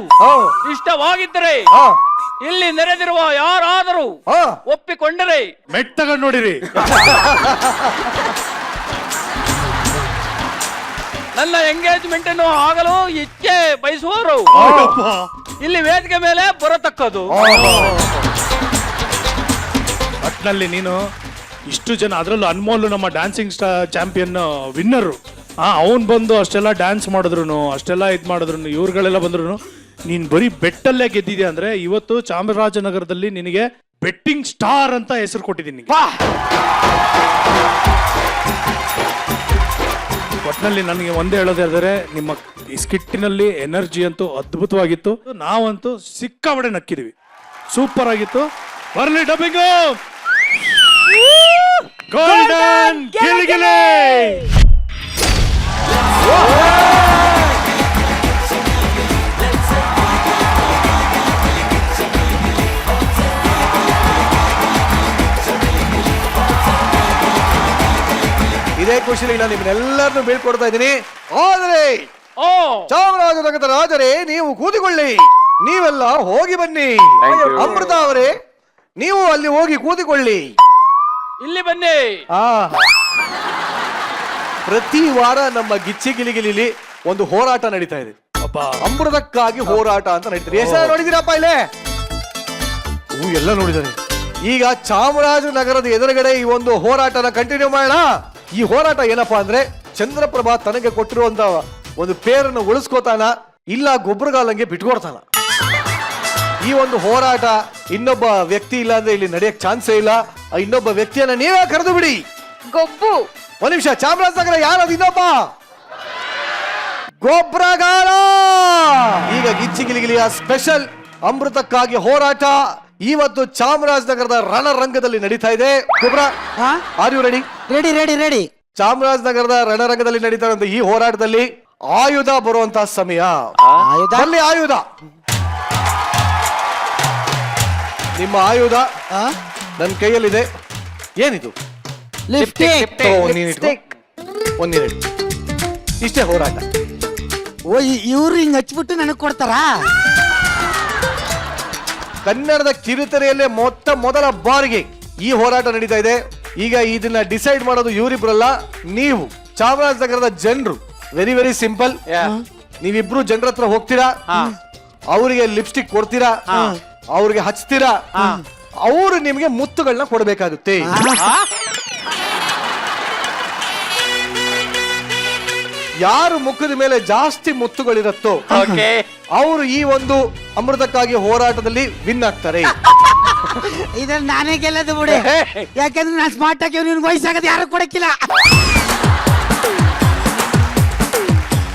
ಇಷ್ಟವಾಗಿದ್ದರೆ ಇಲ್ಲಿ ನೆರೆದಿರುವ ಯಾರಾದರೂ ಒಪ್ಪಿಕೊಂಡರೆ ಮೆಟ್ ತಗೊಂಡ್ ನೋಡಿರಿ. ನನ್ನ ಎಂಗೇಜ್ಮೆಂಟ್ ಅನ್ನು ಆಗಲು ಇಚ್ಛೆ ಬಯಸುವವರು ಇಲ್ಲಿ ವೇದಿಕೆ ಮೇಲೆ ಬರತಕ್ಕದು. ಒಟ್ನಲ್ಲಿ ನೀನು ಇಷ್ಟು ಜನ, ಅದರಲ್ಲೂ ಅನ್ಮೋಲ್ ನಮ್ಮ ಡ್ಯಾನ್ಸಿಂಗ್ ಚಾಂಪಿಯನ್ ವಿನ್ನರು, ಅವನ್ ಬಂದು ಅಷ್ಟೆಲ್ಲ ಡ್ಯಾನ್ಸ್ ಮಾಡಿದ್ರು, ಅಷ್ಟೆಲ್ಲ ಇದು ಮಾಡಿದ್ರು, ಇವ್ರುಗಳೆಲ್ಲ ಬಂದ್ರು, ನೀನ್ ಬರೀ ಬೆಟ್ಟಲ್ಲೇ ಗೆದ್ದಿದ್ಯಾ ಅಂದ್ರೆ ಇವತ್ತು ಚಾಮರಾಜನಗರದಲ್ಲಿ ನಿನಗೆ ಬೆಟ್ಟಿಂಗ್ ಸ್ಟಾರ್ ಅಂತ ಹೆಸರು ಕೊಟ್ಟಿದ್ದೀನಿ. ಒಟ್ಟಿನಲ್ಲಿ ನನಗೆ ಒಂದೇ ಹೇಳೋದಾದ್ರೆ, ನಿಮ್ಮ ಈ ಸ್ಕಿಟ್ಟಿನಲ್ಲಿ ಎನರ್ಜಿ ಅಂತೂ ಅದ್ಭುತವಾಗಿತ್ತು. ನಾವಂತೂ ಸಿಕ್ಕಾಬಡೆ ನಕ್ಕಿದೀವಿ. ಸೂಪರ್ ಆಗಿತ್ತು. ಬರ್ಲಿ ಡಬ್ಬಿಂಗ್. ಗೋಲ್ಡನ್ ಗಿಲಿಗಿಲಿ. ಖುಷಿಲಿ ನಾನು ನಿಮ್ಮನ್ನೆಲ್ಲರನ್ನು ಬೀಳ್ಕೊಡ್ತಾ ಇದ್ದೀನಿ. ಆದ್ರೆ ಚಾಮರಾಜನಗರದ ರಾಜರೇ, ನೀವು ಕೂತಿಕೊಳ್ಳಿ. ನೀವೆಲ್ಲ ಹೋಗಿ ಬನ್ನಿ. ಅಮೃತ ಅವರೇ, ನೀವು ಅಲ್ಲಿ ಹೋಗಿ ಕೂತಿಕೊಳ್ಳಿ. ಇಲ್ಲಿ ಬನ್ನಿ. ಪ್ರತಿ ವಾರ ನಮ್ಮ ಗಿಚ್ಚಿ ಗಿಲಿಗಿಲಿ ಒಂದು ಹೋರಾಟ ನಡೀತಾ ಇದೆ. ಅಮೃತಕ್ಕಾಗಿ ಹೋರಾಟ ಅಂತ ನಡೀತಾರೆ. ಎಷ್ಟು ನೋಡಿದಿರಪ್ಪ ಇಲ್ಲೇ? ಎಲ್ಲ ನೋಡಿದ್ದಾರೆ. ಈಗ ಚಾಮರಾಜನಗರದ ಎದುರುಗಡೆ ಈ ಒಂದು ಹೋರಾಟನ ಕಂಟಿನ್ಯೂ ಮಾಡೋಣ. ಈ ಹೋರಾಟ ಏನಪ್ಪಾ ಅಂದ್ರೆ, ಚಂದ್ರಪ್ರಭಾ ತನಗೆ ಕೊಟ್ಟಿರುವಂತ ಒಂದು ಪೇರನ್ನು ಉಳಿಸ್ಕೋತಾನ, ಇಲ್ಲ ಗೊಬ್ಬರಗಾಲಂಗೆ ಬಿಟ್ಕೊಡ್ತಾನ. ಈ ಒಂದು ಹೋರಾಟ ಇನ್ನೊಬ್ಬ ವ್ಯಕ್ತಿ ಇಲ್ಲ ಅಂದ್ರೆ ಇಲ್ಲಿ ನಡೆಯಕ್ ಚಾನ್ಸೇ ಇಲ್ಲ. ಇನ್ನೊಬ್ಬ ವ್ಯಕ್ತಿಯನ್ನ ನೀವೇ ಕರೆದು ಬಿಡಿ. ಗೊಬ್ಬು. ಒಂದ್ ನಿಮಿಷ, ಚಾಮರಾಜನಗರ ಯಾರದು ಇನ್ನೊಬ್ಬ? ಗೊಬ್ಬರಗಾಲ. ಈಗ ಗಿಚ್ಚಿ ಗಿಲಿಗಿಲಿಯ ಸ್ಪೆಷಲ್ ಅಮೃತಕ್ಕಾಗಿ ಹೋರಾಟ ಇವತ್ತು ಚಾಮರಾಜನಗರದ ರಣರಂಗದಲ್ಲಿ ನಡೀತಾ ಇದೆ. ಗೊಬ್ಬರ, are you ready? Ready ready ready. ಚಾಮರಾಜನಗರದ ರಣರಂಗದಲ್ಲಿ ನಡೀತಾ ಇರುವಂತ ಈ ಹೋರಾಟದಲ್ಲಿ ಆಯುಧ ಬರುವಂತ ಸಮಯ. ಅಲ್ಲಿ ಆಯುಧ, ನಿಮ್ಮ ಆಯುಧ ನನ್ನ ಕೈಯಲ್ಲಿದೆ. ಏನಿದು? ಒಂದಿನ ಇಷ್ಟೇ ಹೋರಾಟ. ಓ, ಇವ್ರು ಹಿಂಗ್ ಹಚ್ಬಿಟ್ಟು ನನಗ್ ಕೊಡ್ತಾರಾ? ಕನ್ನಡದ ಕಿರುತೆರೆಯಲ್ಲೇ ಮೊದಲ ಬಾರಿಗೆ ಈ ಹೋರಾಟ ನಡೀತಾ ಇದೆ. ಈಗ ಇದನ್ನ ಡಿಸೈಡ್ ಮಾಡೋದು ಇವರಿಬ್ರಲ್ಲ, ನೀವು ಚಾಮರಾಜನಗರದ ಜನರು. Very very simple. ನೀವಿಬ್ರು ಜನರ ಹತ್ರ ಹೋಗ್ತೀರಾ, ಅವರಿಗೆ ಲಿಪ್ಸ್ಟಿಕ್ ಕೊಡ್ತೀರಾ, ಅವ್ರಿಗೆ ಹಚ್ತೀರಾ, ಅವರು ನಿಮಗೆ ಮುತ್ತುಗಳನ್ನ ಕೊಡಬೇಕಾಗುತ್ತೆ. ಯಾರು ಮುಖದ ಮೇಲೆ ಜಾಸ್ತಿ ಮುತ್ತುಗಳಿರುತ್ತೋ ಅವರು ಈ ಒಂದು ಅಮೃತಕ್ಕಾಗಿ ಹೋರಾಟದಲ್ಲಿ ವಿನ್ ಆಗ್ತಾರೆ. ಇದ್ರಲ್ಲಿ ನಾನೇ ಗೆಲ್ಲದು ಬಿಡಿ, ಯಾಕಂದ್ರೆ ನಾನು ಸ್ಮಾರ್ಟ್ ಆಗಿ ವಯಸ್ಸಾಗದು ಯಾರು ಕೊಡಕ್ಕಿಲ್ಲ.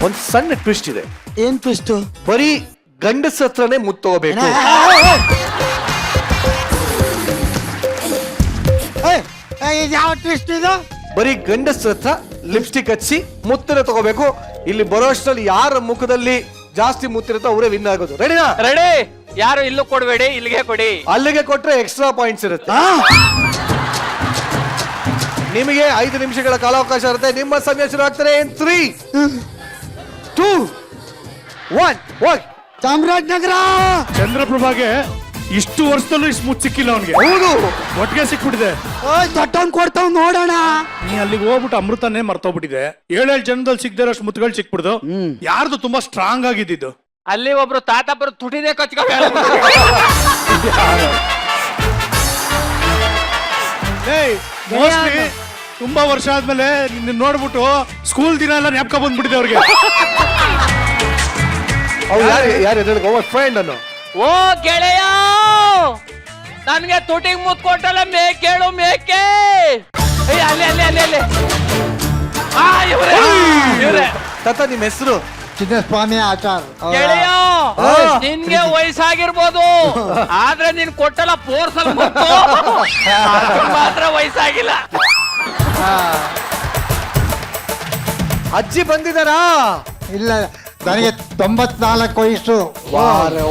ಒಂದ್ ಸಣ್ಣ ಟ್ವಿಸ್ಟ್ ಇದೆ. ಏನ್ ಟ್ವಿಸ್ಟ್? ಬರೀ ಗಂಡಸ ಹತ್ರನೇ ಮುತ್ತೋಗ್ಬೇಕು. ಯಾವ ಟ್ವಿಸ್ಟ್ ಇದು? ಬರೀ ಗಂಡಸ ಹತ್ರ ಲಿಪ್ಸ್ಟಿಕ್ ಹಚ್ಚಿ ಮುತ್ತಿನ ತಗೋಬೇಕು. ಇಲ್ಲಿ ಬರೋಷ್ಟರಲ್ಲಿ ಯಾರ ಮುಖದಲ್ಲಿ ಜಾಸ್ತಿ ಮುತ್ತಿರುತ್ತೋ ಅವರೇ ವಿನ್ ಆಗೋದು. ರೆಡಿನಾ? ರೆಡಿ. ಯಾರು ಇಲ್ಲೂ ಕೊಡಬೇಡಿ, ಇಲ್ಲಿಗೆ ಕೊಡಿ. ಅಲ್ಲಿಗೆ ಕೊಟ್ರೆ ಎಕ್ಸ್ಟ್ರಾ ಪಾಯಿಂಟ್ಸ್ ಇರುತ್ತೆ. ನಿಮಗೆ 5 ನಿಮಿಷಗಳ ಕಾಲಾವಕಾಶ ಇರುತ್ತೆ. ನಿಮ್ಮ ಸಮಯ ಶುರು ಆಗ್ತಾರೆ. 3, 2, 1 ಹೋಗಿ. ಚಾಮರಾಜನಗರ ಚಂದ್ರಪ್ರಭಾಗೆ ಇಷ್ಟು ವರ್ಷದಲ್ಲೂ ಇಷ್ಟು ಮುತ್ತು ಸಿಕ್ಕಿಲ್ಲ ಅವನಿಗೆ. ಹೌದು, ಒಟ್ಟಿಗೆ ಸಿಕ್ಬಿಟ್ಟಿದೆ. ದೊಡ್ಡವನ್ ಕೊಡ್ತಾವ್ ನೋಡೋಣ. ನೀ ಅಲ್ಲಿಗೆ ಹೋಗ್ಬಿಟ್ಟು ಅಮೃತನೇ ಮರ್ತೋಗ್ಬಿಟ್ಟಿದೆ. 7 ಜನದಲ್ಲಿ ಸಿಗದಿರೋಷ್ಟು ಮುತ್ತುಗಳು ಸಿಕ್ಬಿಡ್ದು. ಯಾರ್ದು ತುಂಬಾ ಸ್ಟ್ರಾಂಗ್ ಆಗಿದ್ದು? ಅಲ್ಲಿ ಒಬ್ರು ತಾತಬ್ಬರು ತುಟಿದೆ ಕಚ್ಕೊ. ಮೋಸ್ಟ್ಲಿ ತುಂಬಾ ವರ್ಷ ಆದ್ಮೇಲೆ ನಿನ್ನ ನೋಡ್ಬಿಟ್ಟು ಸ್ಕೂಲ್ ದಿನ ಎಲ್ಲ ಜ್ಞಾಪಕ ಬಂದ್ಬಿಟ್ಟಿದೆ ಅವ್ರಿಗೆ. ಯಾರು ಫ್ರೆಂಡ್ ಅನ್ನು? ಓ ಗೆಳೆಯ, ನನ್ಗೆ ತುಟಿಗೆ ಮುತ್ ಕೊಟ್ಟಲ್ಲ, ಮೇಕೇಳು ಮೇಕೆ. ಅಲ್ಲಿ ಅಲ್ಲಿ ಅಲ್ಲಿ ಅಲ್ಲಿ. ತಾತ, ನಿಮ್ಮ ಹೆಸರು? ಚಿನ್ನಸ್ವಾಮಿ ಆಚಾರ್. ಗೆಳೆಯ, ನಿನ್ಗೆ ವಯಸ್ಸಾಗಿರ್ಬೋದು, ಆದ್ರೆ ನೀನ್ ಕೊಟ್ಟಲ್ಲ ಪೋರ್ಸಲ್ ಮುತ್ತು ಮಾತ್ರ ವಯಸ್ಸಾಗಿಲ್ಲ. ಅಜ್ಜಿ ಬಂದಿದಾರಾ? ಇಲ್ಲ, ನನಗೆ 94 ವಯಸ್ಸು.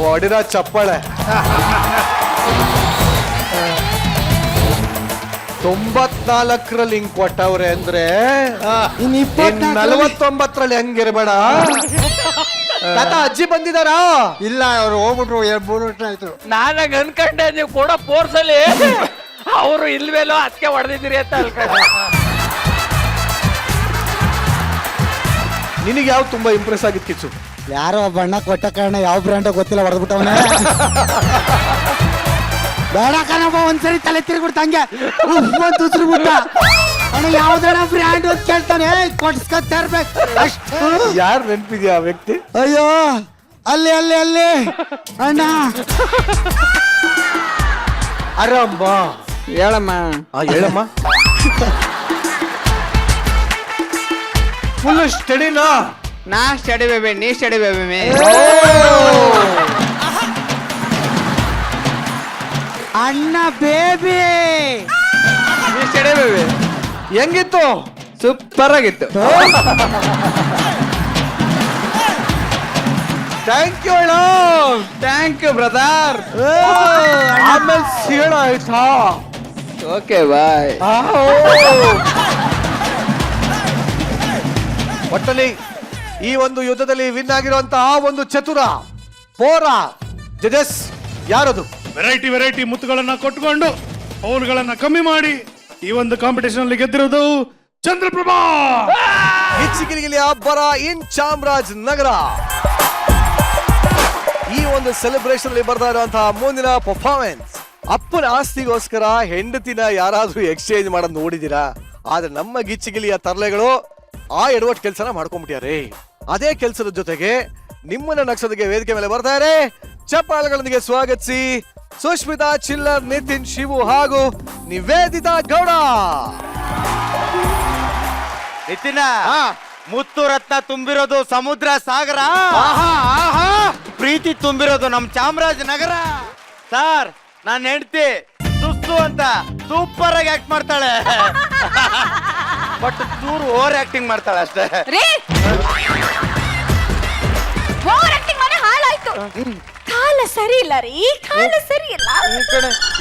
ಹೊಡಿರ ಚಪ್ಪಾಳೆ. 94ರಲ್ಲಿ ಹಿಂಗ್ ಕೊಟ್ಟವ್ರೆ ಅಂದ್ರೆ 49ರಲ್ಲಿ ಹೆಂಗಿರ್ಬೇಡ. ತಾತ, ಅಜ್ಜಿ ಬಂದಿದಾರಾ? ಇಲ್ಲ, ಅವ್ರು ಹೋಗ್ಬಿಟ್ರು. 3 ವರ್ಷ ಆಯ್ತು. ನಾನಾಗ ಅನ್ಕಂಡೆ ನೀವು ಕೊಡೋ ಪೋರ್ಸಲ್ಲಿ ಅವರು ಇಲ್ವೇಲೋ ಅದಕ್ಕೆ ಹೊಡೆದಿದ್ದೀರಿ ಅಂತ ಅನ್ಕೊಂಡೆ. ನಿನಗೆ ಯಾವ ತುಂಬಾ ಇಂಪ್ರೆಸ್ ಆಗಿತ್ತು ಕಿಚ್ಚು? ಯಾರೋ ಬಣ್ಣ ಕೊಟ್ಟ ಕಾರಣ ಯಾವ ಬ್ರ್ಯಾಂಡ್ ಗೊತ್ತಿಲ್ಲ ಹೊಡೆದ್ಬಿಟ್ಟವನೇ. ಬೇಡ ಕಣಪ್ಪ, ಒಂದ್ಸರಿ ತಲೆ ತಿರ್ಬಿಡ್ತ ಹಂಗೆ ಉಸ್ರುಬಿಟ್ಟ. ಅಣ್ಣ ಯಾವ್ದಣ್ಣ ಬ್ರ್ಯಾಂಡ್ ಅಂತ ಕೇಳ್ತಾನೆ, ಕೊಡ್ಸ್ಕೊತರ್ಬೇಕು ಅಷ್ಟು. ಯಾರು ನೆನ್ಪಿದ್ಯಾ ಆ ವ್ಯಕ್ತಿ? ಅಯ್ಯೋ, ಅಲ್ಲಿ ಅಲ್ಲಿ ಅಲ್ಲಿ ಅಣ್ಣ. ಅರಮ್ಮ, ಹೇಳಮ್ಮ. ಹೇಳಮ್ಮ. ಫುಲ್ ಸ್ಟಡಿನಾ? ನಾ ಸ್ಟಡಿ ಬೇಬಿ, ನೀ ಸ್ಟಡಿ ಬೇಬಿ. ಅಣ್ಣ ಬೇಬಿ, ನೀ ಸ್ಟಡಿ ಬೇಬಿ. ಹೆಂಗಿತ್ತು? ಸೂಪರ್ ಆಗಿತ್ತು. ಥ್ಯಾಂಕ್ ಯು ಅಣ್ಣ. Thank you brother. ಆಮೇಲೆ ಸಿಗೋಣ ಆಯ್ತಾ? Okay bye. ಒಟ್ಟಲ್ಲಿ ಈ ಒಂದು ಯುದ್ಧದಲ್ಲಿ ವಿನ್ ಆಗಿರುವಂತಹ ಒಂದು ಚತುರ ಪೋರ ಜಜಸ್ ಯಾರದು? ವೆರೈಟಿ ಮುತ್ತುಗಳನ್ನ ಕೊಟ್ಕೊಂಡು ಪೌಲ್ಗಳನ್ನ ಕಮ್ಮಿ ಮಾಡಿ ಈ ಒಂದು ಕಾಂಪಿಟೇಷನ್ ಅಲ್ಲಿ ಗೆದ್ದಿರೋದು ಚಂದ್ರಪ್ರಭಾ. ಗಿಚ್ಚಿಗಿಲಿಗಿಲಿ ಅಬ್ಬರ ಇನ್ ಚಾಮರಾಜ್ ನಗರ. ಈ ಒಂದು ಸೆಲೆಬ್ರೇಷನ್ ಅಲ್ಲಿ ಬರ್ತಾ ಇರುವಂತಹ ಮುಂದಿನ ಪರ್ಫಾರ್ಮೆನ್ಸ್. ಅಪ್ಪನ ಆಸ್ತಿಗೋಸ್ಕರ ಹೆಂಡತಿನ ಯಾರಾದ್ರೂ ಎಕ್ಸ್ಚೇಂಜ್ ಮಾಡೋದು ನೋಡಿದೀರಾ? ಆದ್ರೆ ನಮ್ಮ ಗಿಚ್ಚಿಗಿಲಿಯ ತರ್ಲೆಗಳು ಆ ಎಡವಟ್ ಕೆಲಸನ ಮಾಡ್ಕೊಂಡ್ಬಿಟ್ಟಾರೆ. ಅದೇ ಕೆಲಸದ ಜೊತೆಗೆ ನಿಮ್ಮನ್ನ ನಗ್ಸೋದಕ್ಕೆ ವೇದಿಕೆ ಮೇಲೆ ಬರ್ತಾರೆ. ಚಪ್ಪಾಳೆಗಳೊಂದಿಗೆ ಸ್ವಾಗತಿಸಿ ಸುಷ್ಮಿತಾ ಚಿಲ್ಲರ್, ನಿತಿನ್ ಶಿವು ಹಾಗೂ ನಿವೇದಿತಾ ಗೌಡ. ನಿತಿನ, ಮುತ್ತು ರತ್ನ ತುಂಬಿರೋದು ಸಮುದ್ರ ಸಾಗರ, ಪ್ರೀತಿ ತುಂಬಿರೋದು ನಮ್ ಚಾಮರಾಜನಗರ. ಸರ್, ನಾನ್ ಹೆಂಡ್ತಿ ಸುಸ್ತು ಅಂತ ಸೂಪರ್ ಆಗಿ ಆಕ್ಟ್ ಮಾಡ್ತಾಳೆ, ಬಟ್ ಚೂರು ಓವರ್ ಆಕ್ಟಿಂಗ್ ಮಾಡ್ತಾಳೆ ಅಷ್ಟೇ. ಓವರ್ ಆಕ್ಟಿಂಗ್ ಮಾಡಿ ಹಾಳಾಯ್ತು. ಕಾಲ ಸರಿ ಇಲ್ಲ ರೀ, ಕಾಲ ಸರಿ ಇಲ್ಲ.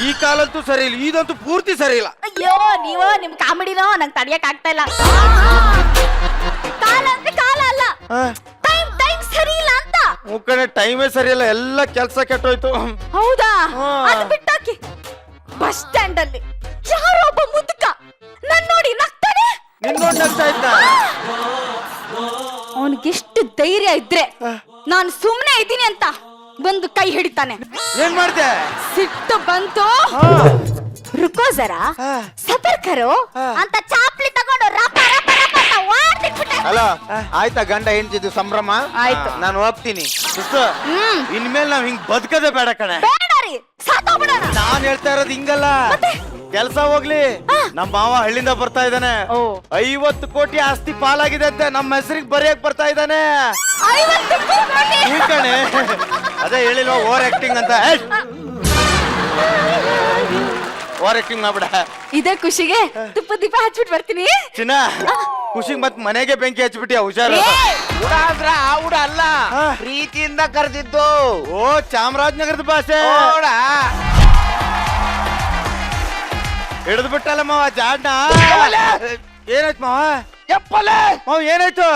ಈ ಕಾಲಂತೂ ಸರಿ ಇಲ್ಲ, ಇದಂತೂ ಪೂರ್ತಿ ಸರಿ ಇಲ್ಲ. ಅಯ್ಯೋ, ನೀವು ನಿಮ್ ಕಾಮಿಡಿನೋ ನಂಗೆ ತಡಿಯಕ್ ಆಗ್ತಾ ಇಲ್ಲ. ಕಾಲ ಅಂದ್ರೆ ಕಾಲ ಅಲ್ಲ, ಟೈಮ್ ಸರಿ ಇಲ್ಲ ಅಂತ. ಮುಕ್ಕಣೆ ಟೈಮೇ ಸರಿ ಇಲ್ಲ, ಎಲ್ಲ ಕೆಲಸ ಕೆಟ್ಟೋಯ್ತು. ಹೌದಾ? ಅದು ಬಿಟ್ಟಾಕಿ. ಬಸ್ ಸ್ಟ್ಯಾಂಡ್ ಅಲ್ಲಿ ಯಾರೋ ಒಬ್ಬ ಮುದುಕ ನನ್ ನೋಡಿ ನಗ್ತಾನೆ. ನಿನ್ನೋಡ್ ನಗ್ತಾ ಇದ್ದ. ಅವನಿಗೆಷ್ಟು ಧೈರ್ಯ ಇದ್ರೆ ನಾನು ಸುಮ್ನೆ ಇದ್ದೀನಿ ಅಂತ ಬಂದು ಕೈ ಹಿಡಿತಾನೆ. ಏನ್ ಮಾಡ್ದೆ? ಸಿಟ್ಟು ಬಂತು. ರುಕೋ ಜರಾ, ಸಬರ್ ಕರೋ ಅಂತ ಚಾಪ್ಲಿ ತಗೊಂಡು ರಪ ರಪ ರಪ ಅಂತ ವಾಡ್ತಿಟ್ಬಿಟ್ಟೆ. ಅಲ್ಲ, ಆಯ್ತಾ ಗಂಡ ಹೆಂಡ್ತಿದ್ದು ಸಂಭ್ರಮ? ಆಯ್ತು. ನಾನು ಹೋಗ್ತೀನಿ. ಇನ್ಮೇಲೆ ನಾವ್ ಹಿಂಗ್ ಬದುಕದೆ ಬೇಡ ಕಣೆ. ಬೇಡ ರೀ, ಸಾತೋಗ್ಬಿಡೋಣ. ನಾನ್ ಹೇಳ್ತಾ ಇರೋದು ಹಿಂಗಲ್ಲ. ಕೆಲ್ಸ ಹೋಗ್ಲಿ, ನಮ್ಮ ಮಾವ ಹಳ್ಳಿಂದ ಬರ್ತಾ ಇದ್ದಾನೆ. 50 ಕೋಟಿ ಆಸ್ತಿ ಪಾಲಾಗಿದೆ ಅಂತೆ, ನಮ್ಮ ಹೆಸರಿಗೆ ಬರೆಯಕ್ ಬರ್ತಾ ಇದ್ದಾನೆ. 50 ಕೋಟಿ? ಈ ಕಣೆ, ಅದೇ ಹೇಳಿಲ್ವ ಓವರ್ ಆಕ್ಟಿಂಗ್ ಅಂತ. ಓವರ್ ಆಕ್ಟಿಂಗ್ ಮಾಡ್ಬಿಡ. ಇದೇ ಖುಷಿಗೆ ತುಪ್ಪ ದೀಪ ಹಚ್ಬಿಟ್ಟು ಬರ್ತೀನಿ. ಚಿನ್ನ, ಖುಷಿಗ್ ಮತ್ ಮನೆಗೆ ಬೆಂಕಿ ಹಚ್ಬಿಟ್ಟಿ, ಹುಷಾರು. ಆ ಹುಡ ಅಲ್ಲ, ಪ್ರೀತಿಯಿಂದ ಕರೆದಿದ್ದು. ಓ, ಚಾಮರಾಜನಗರದ ಭಾಷೆ. ಹಿಡಿದು ಬಿಟ್ಟಲ್ಲ ಮಾವ ಜಾಡ್ನ. ಏನಾಯ್ತು ಮಾವ? ಮಾವ ಏನಾಯ್ತು?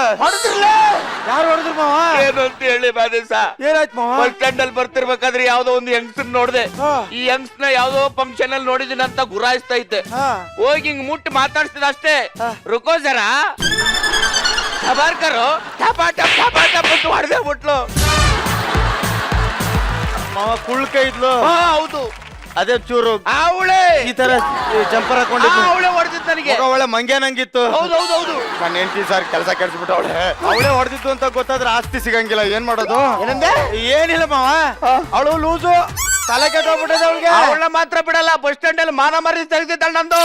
ಯಾರು ಹೊಡೆದ್ರು ಮಾವ? ಏನು ಅಂತ ಹೇಳಿ ಬಾದೇಶ. ಏನಾಯ್ತು ಮಾವ? ಬಸ್ ಸ್ಟ್ಯಾಂಡ್ ಅಲ್ಲಿ ಬರ್ತಿರ್ಬೇಕಾದ್ರೆ ಯಾವ್ದೋ ಒಂದು ಯಂಗ್ಸ್ ನೋಡ್ದೆ. ಈ ಯಂಗ್ಸ್ ನ ಯಾವ್ದೋ ಫಂಕ್ಷನ್ ಅಲ್ಲಿ ನೋಡಿದೀನಿ ಅಂತ ಗುರಾಯಿಸ್ತಾ ಇದ್ದೆ. ಹೋಗಿ ಹಿಂಗ್ ಮುಟ್ಟಿ ಮಾತಾಡ್ತಿದ್ದ ಅಷ್ಟೇ. ರುಕೋ ಜರಾ, ಸಬಾರ್ಕರು ಟಪಾಟ ಟಪಾಟ ಬಂದು ಹೊಡೆದೇ ಬಿಟ್ಲು. ಮಾವ ಕುಳ್ಕ ಇದ್ಲು. ಹೌದು, ಅದೇ ಚೂರು ಅವಳೆ ಈ ತರ ಜಂಪರ್ ಹಾಕೊಂಡಿದ್ಲು. ಅವಳೆ ಹೊಡೆದಿದ್ದು ನನಗೆ. ಒಳ್ಳೆ ಮಂಗ್ಯಾನಂಗಿತ್ತು. ಹೌದು. ನನ್ನ ಹೆಂಡತಿ ಸರ್ ಕೆಲಸ ಕೆಡ್ಸ್ಬಿಟ್ಟು ಅವಳೆ ಹೊಡೆದಿದ್ದು ಅಂತ ಗೊತ್ತಾದ್ರೆ ಆಸ್ತಿ ಸಿಗಂಗಿಲ್ಲ. ಏನ್ ಮಾಡೋದು? ಏನಂದೆ? ಏನಿಲ್ಲ ಮಾವ, ಅವಳು ಲೂಸು, ತಲೆ ಕೆಟ್ಟೋಗ್ಬಿಟ್ಟದೆ ಅವಳಿಗೆ. ಅವಳನ್ನ ಮಾತ್ರ ಬಿಡಲ್ಲ, ಬಸ್ ಸ್ಟ್ಯಾಂಡ್ ಅಲ್ಲಿ ಮಾನ ಮಾರಿ ತೆಗೆದಿದ್ದಾಳೆ ನಂದು.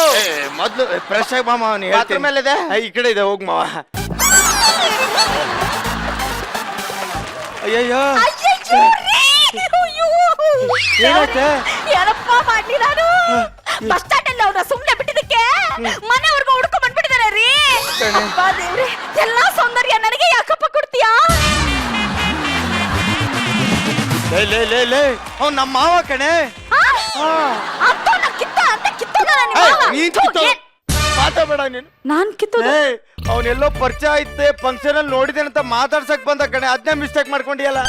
ಮೊದ್ಲು ಫ್ರೆಶ್ ಆಗಿ ಮಾವ, ಬಾತ್ರೂಮ್ ಮೇಲೆ ಇದೆ. ಈ ಕಡೆ ಇದೆ, ಹೋಗ್ ಮಾವ. ಅಯ್ಯಯ್ಯೋ, ಏನಾಯ್ತೆ? ಏನಪ್ಪ ಮಾಡ್ಲಿ ನಾನು? ಬಸ್ ಸ್ಟ್ಯಾಂಡ್ ಅಲ್ಲಿ ಅವ್ರನ್ನ ಸುಮ್ನೆ ಬಿಟ್ಟಿದ್ದಕ್ಕೆ ಮನೆವರೆಗೂ ಹುಡ್ಕೊಂಡ್ ಬಂದ್ಬಿಟ್ಟಿದ್ದಾರೆ ರೀ. ಅಬ್ಬಾ ದೇವ್ರೆ, ಎಲ್ಲಾ ಸೌಂದರ್ಯ ನನಗೆ ಯಾಕಪ್ಪ ಕೊಡ್ತೀಯಾ? ಲೇ ಅವ್ನು ನಮ್ಮ ಮಾವ ಕಣೆ. ಮಾತಾಡಬೇಡ ನೀನು. ನಾನ್ ಕಿತ್ತೋದ? ಅವನೆಲ್ಲೋ ಪರಿಚಯ ಐತೆ, ಫಂಕ್ಷನ್ ಅಲ್ಲಿ ನೋಡಿದೇನೆ ಅಂತ ಮಾತಾಡ್ಸಕ್ ಬಂದ ಕಣೆ, ಅದನ್ನೇ ಮಿಸ್ಟೇಕ್ ಮಾಡ್ಕೊಂಡಿಯಲ್ಲ.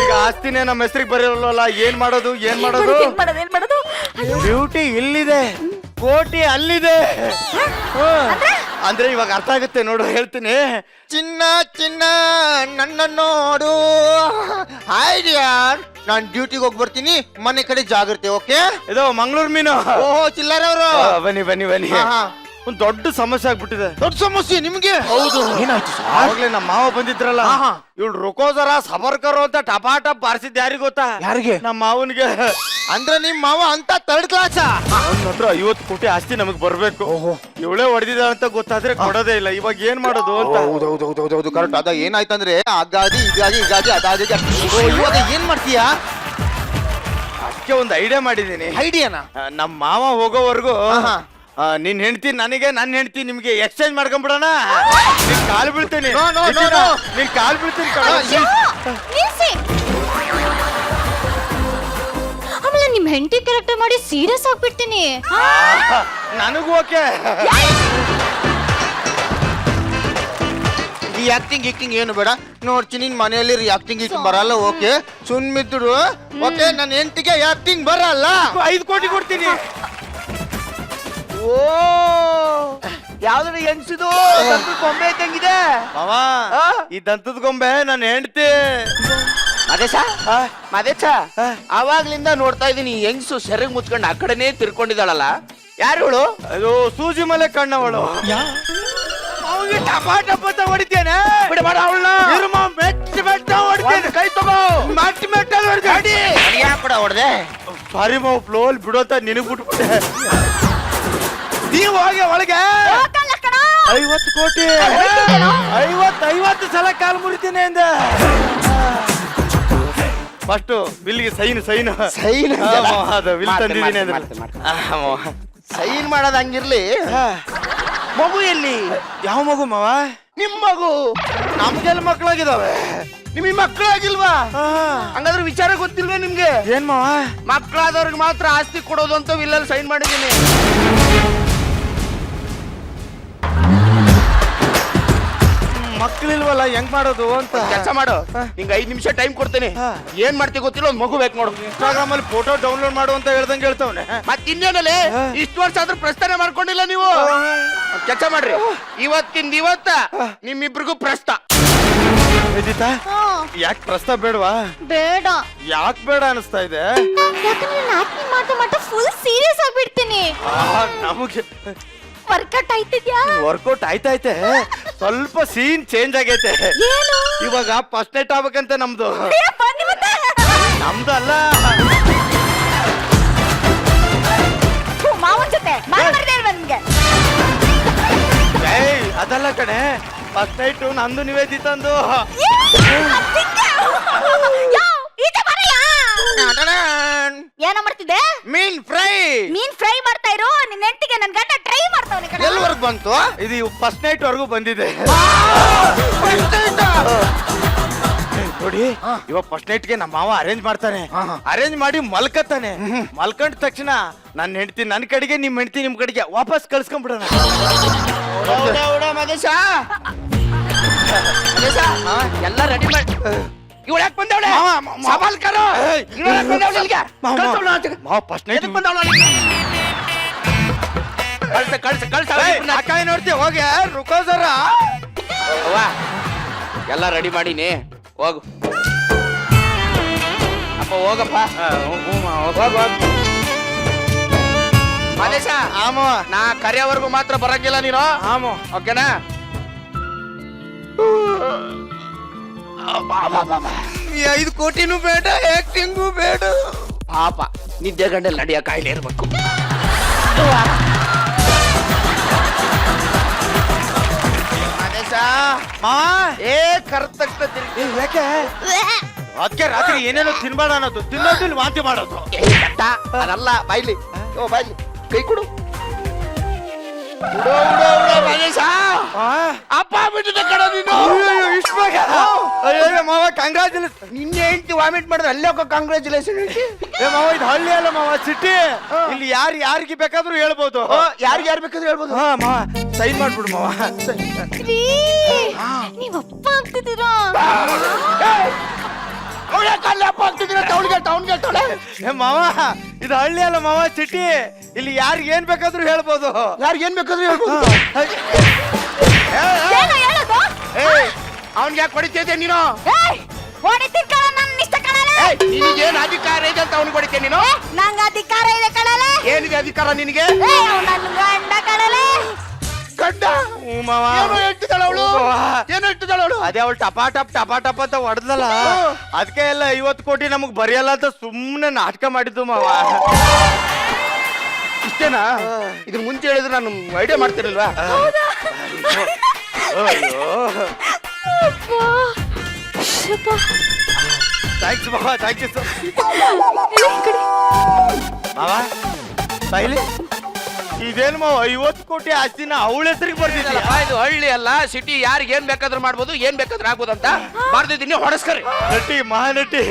ಈಗ ಆಸ್ತಿನೇ ನಮ್ಮ ಹೆಸರಿಗೆ ಬರೋಲ್ಲ. ಏನ್ ಮಾಡೋದು? ಏನ್ ಮಾಡೋದು? ಬ್ಯೂಟಿ ಇಲ್ಲಿದೆ, ಕೋಟಿ ಅಲ್ಲಿದೆ. ಅಂದ್ರೆ ಇವಾಗ ಅರ್ಥ ಆಗುತ್ತೆ ನೋಡು, ಹೇಳ್ತೀನಿ. ಚಿನ್ನ ಚಿನ್ನ ನನ್ನ ನೋಡು, ಐಡಿಯಾರ್, ನಾನ್ ಡ್ಯೂಟಿಗೆ ಹೋಗಿ ಬರ್ತೀನಿ, ಮನೆ ಕಡೆ ಜಾಗ್ರತೆ. ಓಕೆ? ಇದು ಮಂಗಳೂರು ಮೀನು. ಓಹೋ, ಚಿಲ್ಲರ್ ಅವರು. ಬನ್ನಿ. ಒಂದ್ ದೊಡ್ಡ ಸಮಸ್ಯೆ ಆಗ್ಬಿಟ್ಟಿದೆ. ದೊಡ್ಡ ಸಮಸ್ಯೆ ನಿಮ್ಗೆ? ಹೌದು. ಏನಾಯ್ತು? ಆಗ್ಲೇ ನಮ್ಮ ಮಾವ ಬಂದಿದ್ರಲ್ಲ, ಇವಳು ರುಕೋಜರ ಸಬರ್ಕರು ಅಂತ ಟಪಾಟಪ್ ಬಾರಿಸಿದ್ ಯಾರಿಗ ಗೊತ್ತಾ? ಯಾರಿಗೆ? ನಮ್ಮ ಮಾವನಿಗೆ. ಅಂದ್ರೆ ನಿಮ್ ಮಾವ ಅಂತ ಥರ್ಡ್ ಕ್ಲಾಸ್. ಹತ್ರ 50 ಕೋಟಿ ಆಸ್ತಿ ನಮಗ್ ಬರ್ಬೇಕು. ಇವಳೇ ಹೊಡೆದಿದ ಅಂತ ಗೊತ್ತಾದ್ರೆ ಕೊಡೋದೇ ಇಲ್ಲ. ಇವಾಗ ಏನ್ ಮಾಡೋದು ಅಂತ. ಹೌದು ಕರೆಕ್ಟ್. ಅದ ಏನಾಯ್ತಂದ್ರೆ ಅದಾಗಿ ಇದಾಗಿ ಅದಾಗಿ ಇವಾಗ ಏನ್ ಮಾಡ್ತೀಯಾ? ಅದಕ್ಕೆ ಒಂದು ಐಡಿಯಾ ಮಾಡಿದೀನಿ. ಐಡಿಯಾನ? ನಮ್ಮ ಮಾವ ಹೋಗೋವರೆಗೂ ನಿನ್ ಹೆಂಡತಿ ನನಗೆ, ನನ್ನ ಹೆಂಡತಿ ನಿಮ್ಗೆ ಎಕ್ಸ್ಚೇಂಜ್ ಮಾಡ್ಕೊಂಡ್ಬಿಡೋಣ. ನಿನ್ ಕಾಲ್ ಬೀಳ್ತೀನಿ. ನಿನ್ ಕಾಲ್ ಬೀಳ್ತೀನಿ. ಆಮೇಲೆ ನಿಮ್ ಹೆಂಡತಿ ಕ್ಯಾರೆಕ್ಟರ್ ಮಾಡಿ ಸೀರಿಯಸ್ ಆಗ್ಬಿಡ್ತೀನಿ. ನನಗೂ ಓಕೆ. ಈ ಆಕ್ಟಿಂಗ್ ಗಿಕ್ಟಿಂಗ್ ಏನು ಬೇಡ ನೋಡ್ತೀನಿ ನಿನ್ ಮನೆಯಲ್ಲಿ ಆಕ್ಟಿಂಗ್ ಗಿಕ್ಟಿಂಗ್ ಬರಲ್ಲ ಓಕೆ ಸುಮ್ಮಿದ್ರು ಓಕೆ ನನ್ನ ಹೆಂಡತಿಗೆ ಆಕ್ಟಿಂಗ್ ಬರಲ್ಲ 5 ಕೋಟಿ ಕೊಡ್ತೀನಿ. ಓ ಯಾವ್ದ್ರ ಹೆಂಗ್ಸಿದು ಗೊಂಬೆ ಇದ್ದಂಗಿದೆ ಮಾವ ಈ ದಂತದ ಗೊಂಬೆ ನನ್ನ ಹೆಂಡತಿ. ಮದೇಶ ಅವಾಗ್ಲಿಂದ ನೋಡ್ತಾ ಇದೀನಿ ಹೆಂಗ್ಸು ಸೆರಗ್ ಮುಚ್ಕೊಂಡು ಆ ಕಡೆನೇ ತಿರ್ಕೊಂಡಿದ್ದಾಳಲ್ಲ, ಯಾರುಗಳು? ಅದು ಸೂಜಿ ಮಲೆ ಕಣ್ಣವಳು. ಅವ್ನಿಗೆ ಟಪ ಹೊಡಿತೇನೆ. ಬಿಡಬೇಡ ಅವಳನ್ನ. ಮೆಟ್ಟ ಹೊಡಿತೇನೆ. ಕೈ ತಗೋ. ಮೆಟ್ಟ ಹೊಡಿತೇನೆ. ಯಾಕೂಡ ಹೊಡೆದೆ ಸಾರಿ ಮಾವು ಫ್ಲೋಲ್ ಬಿಡೋತ ನಿನಗ್ ಬಿಟ್ಬಿಟ್ಟೆ. ನೀವು ಹೋಗಿ ಒಳಗೆ 50 ಕೋಟಿ 50 ಸಲ ಕಾಲು ಮುರಿತೀನಿ ಅಂದ. ಫಸ್ಟ್ ಬಿಲ್ಗೆ ಸೈನ್ ಅದು ಬಿಲ್ ತಂದಿದ್ದೀನಿ ಅಂದ್ರೆ ಸೈನ್ ಮಾಡೋದ್ ಹಂಗಿರ್ಲಿ ಮಗು ಎಲ್ಲಿ? ಯಾವ ಮಗು ಮಾವ? ನಿಮ್ ಮಗು. ನಮ್ಗೆಲ್ಲ ಮಕ್ಕಳಾಗಿದಾವೆ, ನಿಮಗೆ ಮಕ್ಕಳಾಗಿಲ್ವಾ? ಹಂಗಾದ್ರೆ ವಿಚಾರ ಗೊತ್ತಿಲ್ವೇ ನಿಮ್ಗೆ? ಏನ್ ಮಾವ? ಮಕ್ಕಳಾದವ್ರಿಗೆ ಮಾತ್ರ ಆಸ್ತಿ ಕೊಡೋದು ಅಂತ ವಿಲ್ಲಲ್ಲಿ ಸೈನ್ ಮಾಡಿದ್ದೀನಿ. ಮಕ್ಕಳಿಲ್ವಲ್ಲ ಹೆಂಗ್ ಮಾಡೋದು ಅಂತ. ಕೆಲಸ ಮಾಡು, ನಿಂಗೆ 5 ನಿಮಿಷ ಟೈಮ್ ಕೊಡ್ತೇನೆ. ಏನ್ ಮಾಡ್ತೀವಿ ಗೊತ್ತಿಲ್ಲ, ಒಂದ್ ಮಗು ಬೇಕು ನೋಡು. ಇನ್ಸ್ಟಾಗ್ರಾಮ್ ಅಲ್ಲಿ ಫೋಟೋ ಡೌನ್ಲೋಡ್ ಮಾಡು ಅಂತ ಹೇಳ್ದಂಗೆ ಹೇಳ್ತಾವನೆ. ಮತ್ ಇನ್ನೇನಲ್ಲಿ ಇಷ್ಟು ವರ್ಷ ಆದ್ರೂ ಪ್ರಸ್ತಾನ ಮಾಡ್ಕೊಂಡಿಲ್ಲ ನೀವು. ಕೆಲಸ ಮಾಡ್ರಿ, ಇವತ್ತಿಂದ ಇವತ್ತ ನಿಮ್ಮಿಬ್ರಿಗೂ ಪ್ರಸ್ತ. ವಿದಿತಾ ಯಾಕೆ ಪ್ರಸ್ತಾವ ಬೇಡವಾ? ಬೇಡ, ಯಾಕೆ ಬೇಡ ಅನಿಸ್ತಾ ಇದೆ? ಯಾಕಂದ್ರೆ ನಾನು ಆಕ್ಟಿಂಗ್ ಮಾಡ್ತಾ ಫುಲ್ ಸೀರಿಯಸ್ ಆಗ್ಬಿಡ್ತೀನಿ. ನಮಗೆ ವರ್ಕೌಟ್ ಆಯ್ತಿದ್ಯಾ? ವರ್ಕೌಟ್ ಆಯ್ತೈತೆ, ಸ್ವಲ್ಪ ಸೀನ್ ಚೇಂಜ್ ಆಗೈತೆ. ಏನು? ಇವಾಗ ಫಸ್ಟ್ ನೈಟ್ ಆಗ್ಬೇಕಂತ ನಮ್ದು. ಬನ್ನಿ ಮತ್ತೆ. ನಮ್ದು ಅಲ್ಲ, ಮಾವನ್ ಜೊತೆ ಮಾತಾಡ್ದೆ ಇಲ್ವಾ ನಿಮ್ಗೆ? ಏಯ್ ಅದಲ್ಲ ಕಣೆ, ಫಸ್ಟ್ ನೈಟ್ ನಂದು ನಿವೇದಿತಂದು. ಏನೋ ಮಾಡ್ತಿದ್ದೆ? ಮೀನ್ ಫ್ರೈ. ಮೀನ್ ಫ್ರೈ ಮಾಡ್ತಾ ಇರು, ನಿನ್ನ ಹೆಂಡತಿಗೆ ನನ್ ಗಂಡ ಟ್ರೈ ಮಾಡ್ತಾವನೆ ಕಣ. ಎಲ್ಲಿವರೆಗೂ ಬಂತು? ಇದು ಫಸ್ಟ್ ನೈಟ್ ವರ್ಗೂ ಬಂದಿದೆ. ನೋಡಿ ಇವಾಗ ಫಸ್ಟ್ ನೈಟ್ಗೆ ನಮ್ಮ ಮಾವ ಅರೇಂಜ್ ಮಾಡ್ತಾನೆ. ಅರೇಂಜ್ ಮಾಡಿ ಮಲ್ಕತ್ತಾನೆ. ಮಲ್ಕೊಂಡ ತಕ್ಷಣ ನನ್ನ ಹೆಂಡತಿ ನನ್ನ ಕಡೆಗೆ, ನಿಮ್ ಹೆಂಡತಿ ನಿಮ್ ಕಡೆಗೆ ವಾಪಸ್ ಕಳ್ಸ್ಕೊಂಡ್ಬಿಡೋಣ. ಮದೇಶ ಎಲ್ಲ ರೆಡಿ ಮಾಡಿ. ಇವಳು ಯಾಕೆ ಬಂದವಳೆ? ಸವಾಲ್ ಕರೋ. ಇವಳು ಯಾಕೆ ಬಂದವಳೆ ಇಲ್ಲಿಗೆ? ಕಳ್ಸವ್ಳು ಆಚೆ. ಮಾವ ಫಸ್ಟ್ ನೈಟ್ ಎದಕ್ ಬಂದವಳು ಅಲ್ಲಿಗೆ? ಕಳ್ಸ ಅಕ್ಕಾಯಿ ನೋಡ್ತೀವಿ ಹೋಗಿ ರುಕೋಸರ. ಅವ್ವ, ಎಲ್ಲ ರೆಡಿ ಮಾಡೀನಿ, ಹೋಗು ಅಪ್ಪ, ಹೋಗಪ್ಪ. ಮದೇಶ ಆಮೋ ನಾ ಕರೆಯೋವರೆಗೂ ಮಾತ್ರ ಬರಂಗಿಲ್ಲ ನೀನು. ಆಮೋ ಓಕೆನಾ? ಈ 5 ಕೋಟಿನೂ ಬೇಡ, ಆಕ್ಟಿಂಗು ಬೇಡ. ಪಾಪ ನಿದ್ದೆ ಗಂಡಲ್ಲಿ ನಡೆಯ ಕಾಯಿಲೆ ಇರ್ಬೇಕು. ಮದೇಶ ಮಾ ಏ ಕರ್ತಕ್ಕ ತಿರ್ಗಿ. ಯಾಕೆ? ಅದಕ್ಕೆ ರಾತ್ರಿ ಏನೇನೋ ತಿನ್ಬೇಡ ಅನ್ನೋದು, ತಿನ್ನೋದು ಇಲ್ಲಿ ವಾಂತಿ ಮಾಡೋದು. ಅದಲ್ಲ, ಬಾಯ್ಲಿ ಬಾಯ್ಲಿ ಕೈ ಕೊಡು. ಮದೇಶ ಅಪ್ಪ ಬಿಟ್ಟಿದೆ ಕಣ ನೀನು. ಇಷ್ಟು ಬೇಗ? ಅಯ್ಯೋ ಮಾವ ಕಂಗ್ರಾಚುಲೇಷನ್. ನಿನ್ನೆ ಹೆಂಡ್ತಿ ವಾಮಿಟ್ ಮಾಡಿದ್ರೆ ಅಲ್ಲೇ ಕಂಗ್ರಾಚುಲೇಷನ್. ಏ ಮಾವ ಇದು ಹಳ್ಳಿ ಅಲ್ಲ ಮಾವ, ಸಿಟಿ. ಇಲ್ಲಿ ಯಾರಿಗೆ ಬೇಕಾದ್ರೂ ಹೇಳ್ಬೋದು. ಯಾರು ಬೇಕಾದ್ರೂ ಹೇಳ್ಬೋದು. ಹಾ ಮಾವ ಸೈನ್ ಮಾಡ್ಬಿಡು ಮಾವ. ನೀವ್ ಅಪ್ಪ ಆಗ್ತಿದ್ದೀರಾ? ಏ ಮಾವ ಇದು ಹಳ್ಳಿ ಅಲ್ಲ ಮಾವ, ಸಿಟಿ. ಇಲ್ಲಿ ಯಾರಿಗೆ ಏನ್ ಬೇಕಾದ್ರೂ ಹೇಳ್ಬೋದು. ಯಾರಿಗೆ ಏನ್ ಬೇಕಾದ್ರೂ ಹೇಳ್ಬೋದು. ಏನು ಹೇಳೋದು? ಅವ್ನ್ಗೆ ಯಾಕೆ ಹೊಡಿತಿದ್ದೆ ನೀನು? ಹೊಡಿತೀನಿ ಕಣ, ನನ್ನ ಇಷ್ಟ ಕಣಲೆ. ನಿನಗೇನು ಅಧಿಕಾರ ಇದೆ ಅಂತ ಅವ್ನಿಗೆ ಹೊಡಿತೀಯ ನೀನು? ನಂಗ ಅಧಿಕಾರ ಇದೆ ಕಣಲೆ. ಏನಿದೆ ಅಧಿಕಾರ ನಿನಗೆ? ನನ್ನ ಗಂಡ ಕಣಲೆ. ಗಂಡ ಮಾವ ಏನು ಹೇಳ್ತಿದ್ದಾಳ ಅವಳು? ಏನು ಹೇಳ್ತಿದ್ದಾಳ ಅವಳು? ಅದೇ ಅವಳು ಟಪಾಟಪ್ ಅಂತ ಹೊಡೆದಲ್ಲ, ಅದಕ್ಕೆ ಎಲ್ಲ 50 ಕೋಟಿ ನಮಗ್ ಬರೆಯಲ್ಲ ಅಂತ ಸುಮ್ನೆ ನಾಟಕ ಮಾಡಿದ್ದು ಮಾವ. ಇಷ್ಟೇನಾ? ಇದ್ರ ಮುಂಚೆ ಹೇಳಿದ್ರೆ ನಾನು ಐಡಿಯಾ ಮಾಡ್ತಿರಲ್ವಾ? ಅಯ್ಯೋ ಥ್ಯಾಂಕ್ಸ್ ಮಾವ, ಥ್ಯಾಂಕ್ ಯು ಸರ್. ಮಾವ ಸೈಲಿ ಇದೇನು ಮಾವ 50 ಕೋಟಿ ಆಸ್ತಿನ ಅವಳ ಹೆಸರಿಗೆ ಬರ್ತಿದ್ದಲ್ಲ. ಇದು ಹಳ್ಳಿ ಅಲ್ಲ, ಸಿಟಿ. ಯಾರಿಗೆ ಏನ್ ಬೇಕಾದ್ರೂ ಮಾಡ್ಬೋದು, ಏನ್ ಬೇಕಾದ್ರೂ ಆಗ್ಬೋದು ಅಂತ ಬರ್ದಿದ್ದೀನಿ, ಹೊಡಸ್ಕರಿ. ನಟಿ ಮಹಾನಟಿ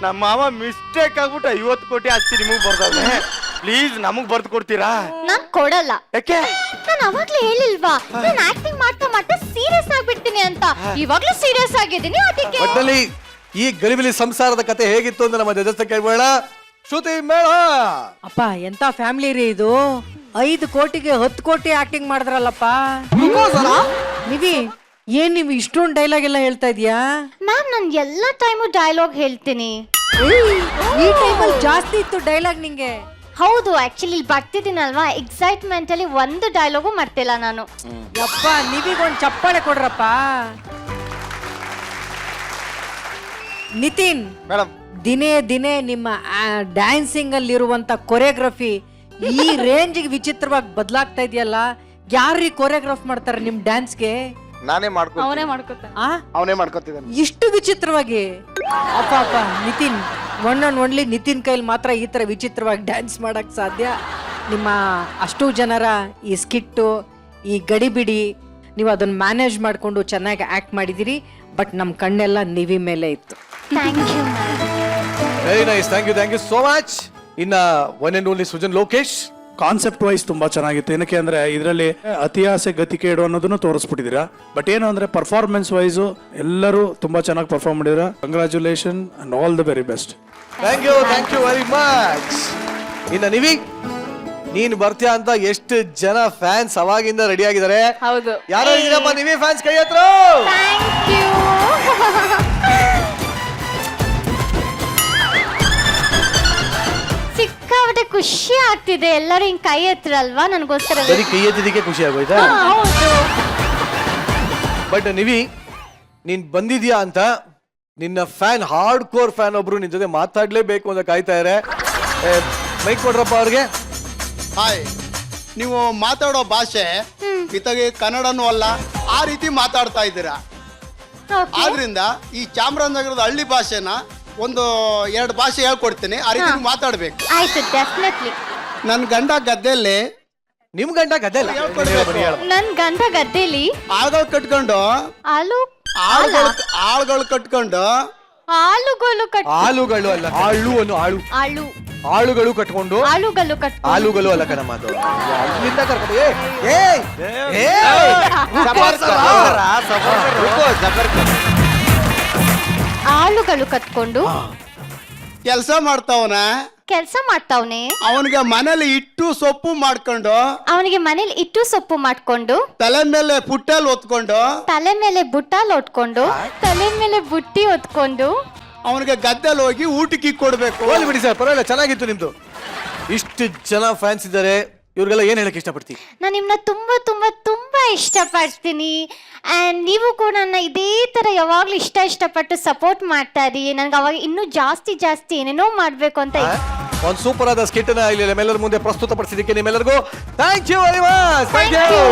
ನಮ್ಮ ಮಾವ ಮಿಸ್ಟೇಕ್ ಆಗ್ಬಿಟ್ಟು 50 ಕೋಟಿ ಆಸ್ತಿ ನಿಮಗ್ ಬರ್ದವ್ರೆ. ಪ್ಲೀಸ್ ನಮಗ್ ಬರ್ದು ಕೊಡ್ತೀರಾ? ನಾನ್ ಕೊಡಲ್ಲ. ಯಾಕೆ? ನಾನು ಅವಾಗ್ಲೇ ಹೇಳಿಲ್ವಾ ನಾನು ಆಕ್ಟಿಂಗ್ ಮಾಡ್ತಾ ಮಾಡ್ತಾ ಸೀರಿಯಸ್ ಆಗ್ಬಿಡ್ತೀನಿ ಅಂತ. ಇವಾಗ್ಲೂ ಸೀರಿಯಸ್ ಆಗಿದ್ದೀನಿ ಅದಕ್ಕೆ. ಒಟ್ಟಲ್ಲಿ ಈ ಗಲಿಬಿಲಿ ಸಂಸಾರದ ಕತೆ ಹೇಗಿತ್ತು ಅಂತ ನಮ್ಮ ಜೊತೆ ಕೇಳಬೇಡ. ಶ್ರುತಿ ಮೇಳ. ಅಪ್ಪ ಎಂತ ಫ್ಯಾಮಿಲಿ ರೀ ಇದು. 5 ಕೋಟಿಗೆ 10 ಕೋಟಿ ಆಕ್ಟಿಂಗ್ ಮಾಡಿದ್ರಲ್ಲಪ್ಪ. ನಿವಿ ಏನ್ ನೀವು ಇಷ್ಟೊಂದು ಡೈಲಾಗ್ ಎಲ್ಲ ಹೇಳ್ತಾ ಇದೀಯಾ? ಮ್ಯಾಮ್ ನಾನು ಎಲ್ಲ ಟೈಮು ಡೈಲಾಗ್ ಹೇಳ್ತೀನಿ. ಈ ಟೈಮಲ್ಲಿ ಜಾಸ್ತಿ ಇತ್ತು ಡೈಲಾಗ್ ನಿಂಗೆ. ಹೌದು, ಆಕ್ಚುಲಿ ಇಲ್ಲಿ ಬರ್ತಿದ್ದೀನಲ್ವಾ, ಎಕ್ಸೈಟ್ಮೆಂಟ್ ಅಲ್ಲಿ ಒಂದು ಡೈಲಾಗು ಮಾಡ್ತಿಲ್ಲ ನಾನು. ಯಪ್ಪ ನಿವಿಗೊಂದು ಚಪ್ಪಾಳೆ ಕೊಡ್ರಪ್ಪ. ನಿತಿನ್ ಮೇಡಮ್, ದಿನೇ ದಿನೇ ನಿಮ್ಮ ಡ್ಯಾನ್ಸಿಂಗ್ ಅಲ್ಲಿರುವಂತ ಕೊರಿಯೋಗ್ರಫಿ ಈ ರೇಂಜ್ಗೆ ವಿಚಿತ್ರವಾಗಿ ಬದಲಾಗ್ತಾ ಇದೆಯಲ್ಲ. ಯಾರೀ ಕೊರಿಯೋಗ್ರಾಫ್ ಮಾಡ್ತಾರೆ ನಿಮ್ ಡ್ಯಾನ್ಸ್ಗೆ? ನಾನೇ ಅವನೇ ಮಾಡ್ಕೊತಾನೆ. ಅವನೇ ಮಾಡ್ಕೊತಿದ್ದಾನೆ. ಇಷ್ಟು ವಿಚಿತ್ರವಾಗಿ? ಅಪ್ಪ ಅಪ್ಪ Nitin, one and only Nitin ಕೈಲಿ ಮಾತ್ರ ಈ ತರ ವಿಚಿತ್ರವಾಗಿ ಡ್ಯಾನ್ಸ್ ಮಾಡಕ್ ಸಾಧ್ಯ. ನಿಮ್ಮ ಅಷ್ಟು ಜನರ ಈ ಸ್ಕಿಟ್ಟು, ಈ ಗಡಿಬಿಡಿ, ನೀವು ಅದನ್ನ ಮ್ಯಾನೇಜ್ ಮಾಡ್ಕೊಂಡು ಚೆನ್ನಾಗಿ ಆಕ್ಟ್ ಮಾಡಿದಿರಿ. ಬಟ್ ನಮ್ಮ ಕಣ್ಣೆಲ್ಲ ನಿವಿ ಮೇಲೆ ಇತ್ತು. Thank you very nice, thank you so much. ಇನ್ನ one and only Sujan Lokesh. Concept wise ತುಂಬಾ ಚೆನ್ನಾಗಿತ್ತು. ಏನಕ್ಕೆ ಅಂದ್ರೆ ಇದರಲ್ಲಿ ಅತಿಯಾಸೆ ಗತಿಕೇಡು ಅನ್ನೋದನ್ನು ತೋರಿಸ್ಬಿಟ್ಟಿದ್ದೀರಾ. ಬಟ್ ಏನು ಅಂದ್ರೆ ಪರ್ಫಾರ್ಮೆನ್ಸ್ ವೈಸ್ ಎಲ್ಲರೂ ತುಂಬಾ ಚೆನ್ನಾಗಿ ಪರ್ಫಾರ್ಮ್ ಮಾಡಿದ್ರ. Congratulation and all the very best. Thank you very much. ಇನ್ನ ನಿವಿ, ನೀನ್ ಬರ್ತೀಯ ಅಂತ ಎಷ್ಟು ಜನ ಫ್ಯಾನ್ಸ್ ಅವಾಗಿಂದ ರೆಡಿ ಆಗಿದ್ದಾರೆ. ಹೌದು. ಯಾರು ಇದ್ದೀರಪ್ಪ ನಿವಿ ಫ್ಯಾನ್ಸ್? ಕೈ ಹತ್ರ. Thank you. ಸಿಕ್ಕಾಪಟ್ಟೆ ಖುಷಿ ಆಗ್ತಿದೆ. ಎಲ್ಲರೂ ಹಿಂಗ್ ಕೈ ಎತ್ತರಲ್ವಾ ನನಗೋಸ್ಕರ. ಬರೀ ಕೈ ಎತ್ತಿದ್ದಕ್ಕೆ ಖುಷಿ ಆಗೋಯ್ತಾ? ಹೌದು. ಬಟ್ ನಿವಿ, ನೀನ್ ಬಂದಿದ್ಯಾ ಅಂತ ನಿನ್ನ ಫ್ಯಾನ್, ಹಾರ್ಡ್ ಕೋರ್ ಫ್ಯಾನ್ ಒಬ್ರು ನಿನ್ ಜೊತೆ ಮಾತಾಡ್ಲೇಬೇಕು ಅಂತ ಕಾಯ್ತಾ ಇದ್ದಾರೆ. ಮೈಕ್ ಕೊಡ್ರಪ್ಪ ಅವ್ರಿಗೆ. ಹಾಯ್, ನೀವು ಮಾತಾಡೋ ಭಾಷೆ ಮಿತಗೆ ಕನ್ನಡನೂ ಅಲ್ಲ, ಆ ರೀತಿ ಮಾತಾಡ್ತಾ ಇದ್ದೀರಾ. ಆದ್ರಿಂದ ಈ ಚಾಮರಾಜನಗರದ ಹಳ್ಳಿ ಭಾಷೆನ ಒಂದು 2 ಭಾಷೆ ಹೇಳ್ಕೊಡ್ತೀನಿ, ಆ ರೀತಿ ಮಾತಾಡ್ಬೇಕು. ಆಯ್ತು, ಡೆಫಿನೆಟ್ಲಿ. ನನ್ ಗಂಡ ಗದ್ದೆಯಲ್ಲಿ. ನಿಮ್ ಗಂಡ ಗದ್ದೆಲ್ಲ? ನನ್ ಗಂಡ ಗದ್ದೆಲಿ ಆಳ್ಗಳು ಕಟ್ಕೊಂಡು ಆಳ್ಗಳು ಕಟ್ಕೊಂಡು ಆಳುಗಳು ಆಳುಗಳು ಅಲ್ಲ, ಆಳುಗಳು ಕಟ್ಕೊಂಡು. ಆಳುಗಳು ಅಲ್ಲ ಕಣಮ್ಮ, ಅದು ಅಲ್ಲಿಂದ ಕರ್ಕೊಂಡು. ಆಳುಗಳು ಕಟ್ಕೊಂಡು ಕೆಲಸ ಮಾಡ್ತಾವನೆ. ಅವನಿಗೆ ಮನೇಲಿ ಇಟ್ಟು ಸೊಪ್ಪು ಮಾಡ್ಕೊಂಡು, ಅವನಿಗೆ ಮನೇಲಿ ಇಟ್ಟು ಸೊಪ್ಪು ಮಾಡ್ಕೊಂಡು, ತಲೆ ಮೇಲೆ ಪುಟ್ಟಲ್ ಹೊತ್ಕೊಂಡು, ತಲೆ ಮೇಲೆ ಬುಟ್ಟಾಲ್ ಹೊತ್ಕೊಂಡು, ತಲೆ ಮೇಲೆ ಬುಟ್ಟಿ ಹೊತ್ಕೊಂಡು ಅವನಿಗೆ ಗದ್ದೆಲ್ ಹೋಗಿ ಊಟಕ್ಕೆ ಕೊಡ್ಬೇಕು. ಹೋಗ್ಲಿ ಬಿಡಿ ಸರ್, ಪರವಾಗಿಲ್ಲ, ಚೆನ್ನಾಗಿತ್ತು ನಿಮ್ದು. ಇಷ್ಟು ಜನ ಫ್ಯಾನ್ಸ್ ಇದ್ದಾರೆ, ಇವ್ರಿಗೆಲ್ಲ ಏನ್ ಹೇಳಕ್ ಇಷ್ಟಪಡ್ತೀನಿ? ನಾನು ನಿಮ್ಮನ್ನ ತುಂಬಾ ತುಂಬಾ ತುಂಬಾ ಇಷ್ಟಪಡ್ತೀನಿ. ಆ್ಯಂಡ್ ನೀವು ಕೂಡ ನನ್ನ ಇದೇ ಥರ ಯಾವಾಗಲೂ ಇಷ್ಟಪಟ್ಟು ಸಪೋರ್ಟ್ ಮಾಡ್ತಾ ಇರಿ. ನನಗೆ ಅವಾಗ ಇನ್ನೂ ಜಾಸ್ತಿ ಏನೇನೋ ಮಾಡಬೇಕು ಅಂತ. ಒಂದು ಸೂಪರ್ ಆದ ಸ್ಕಿಟ್ ನ ಇಲ್ಲಿ ನಿಮ್ಮೆಲ್ಲರ ಮುಂದೆ ಪ್ರಸ್ತುತಪಡಿಸಿದ್ದಕ್ಕೆ ನಿಮ್ಮೆಲ್ಲರಿಗೂ thank you very much. Thank you.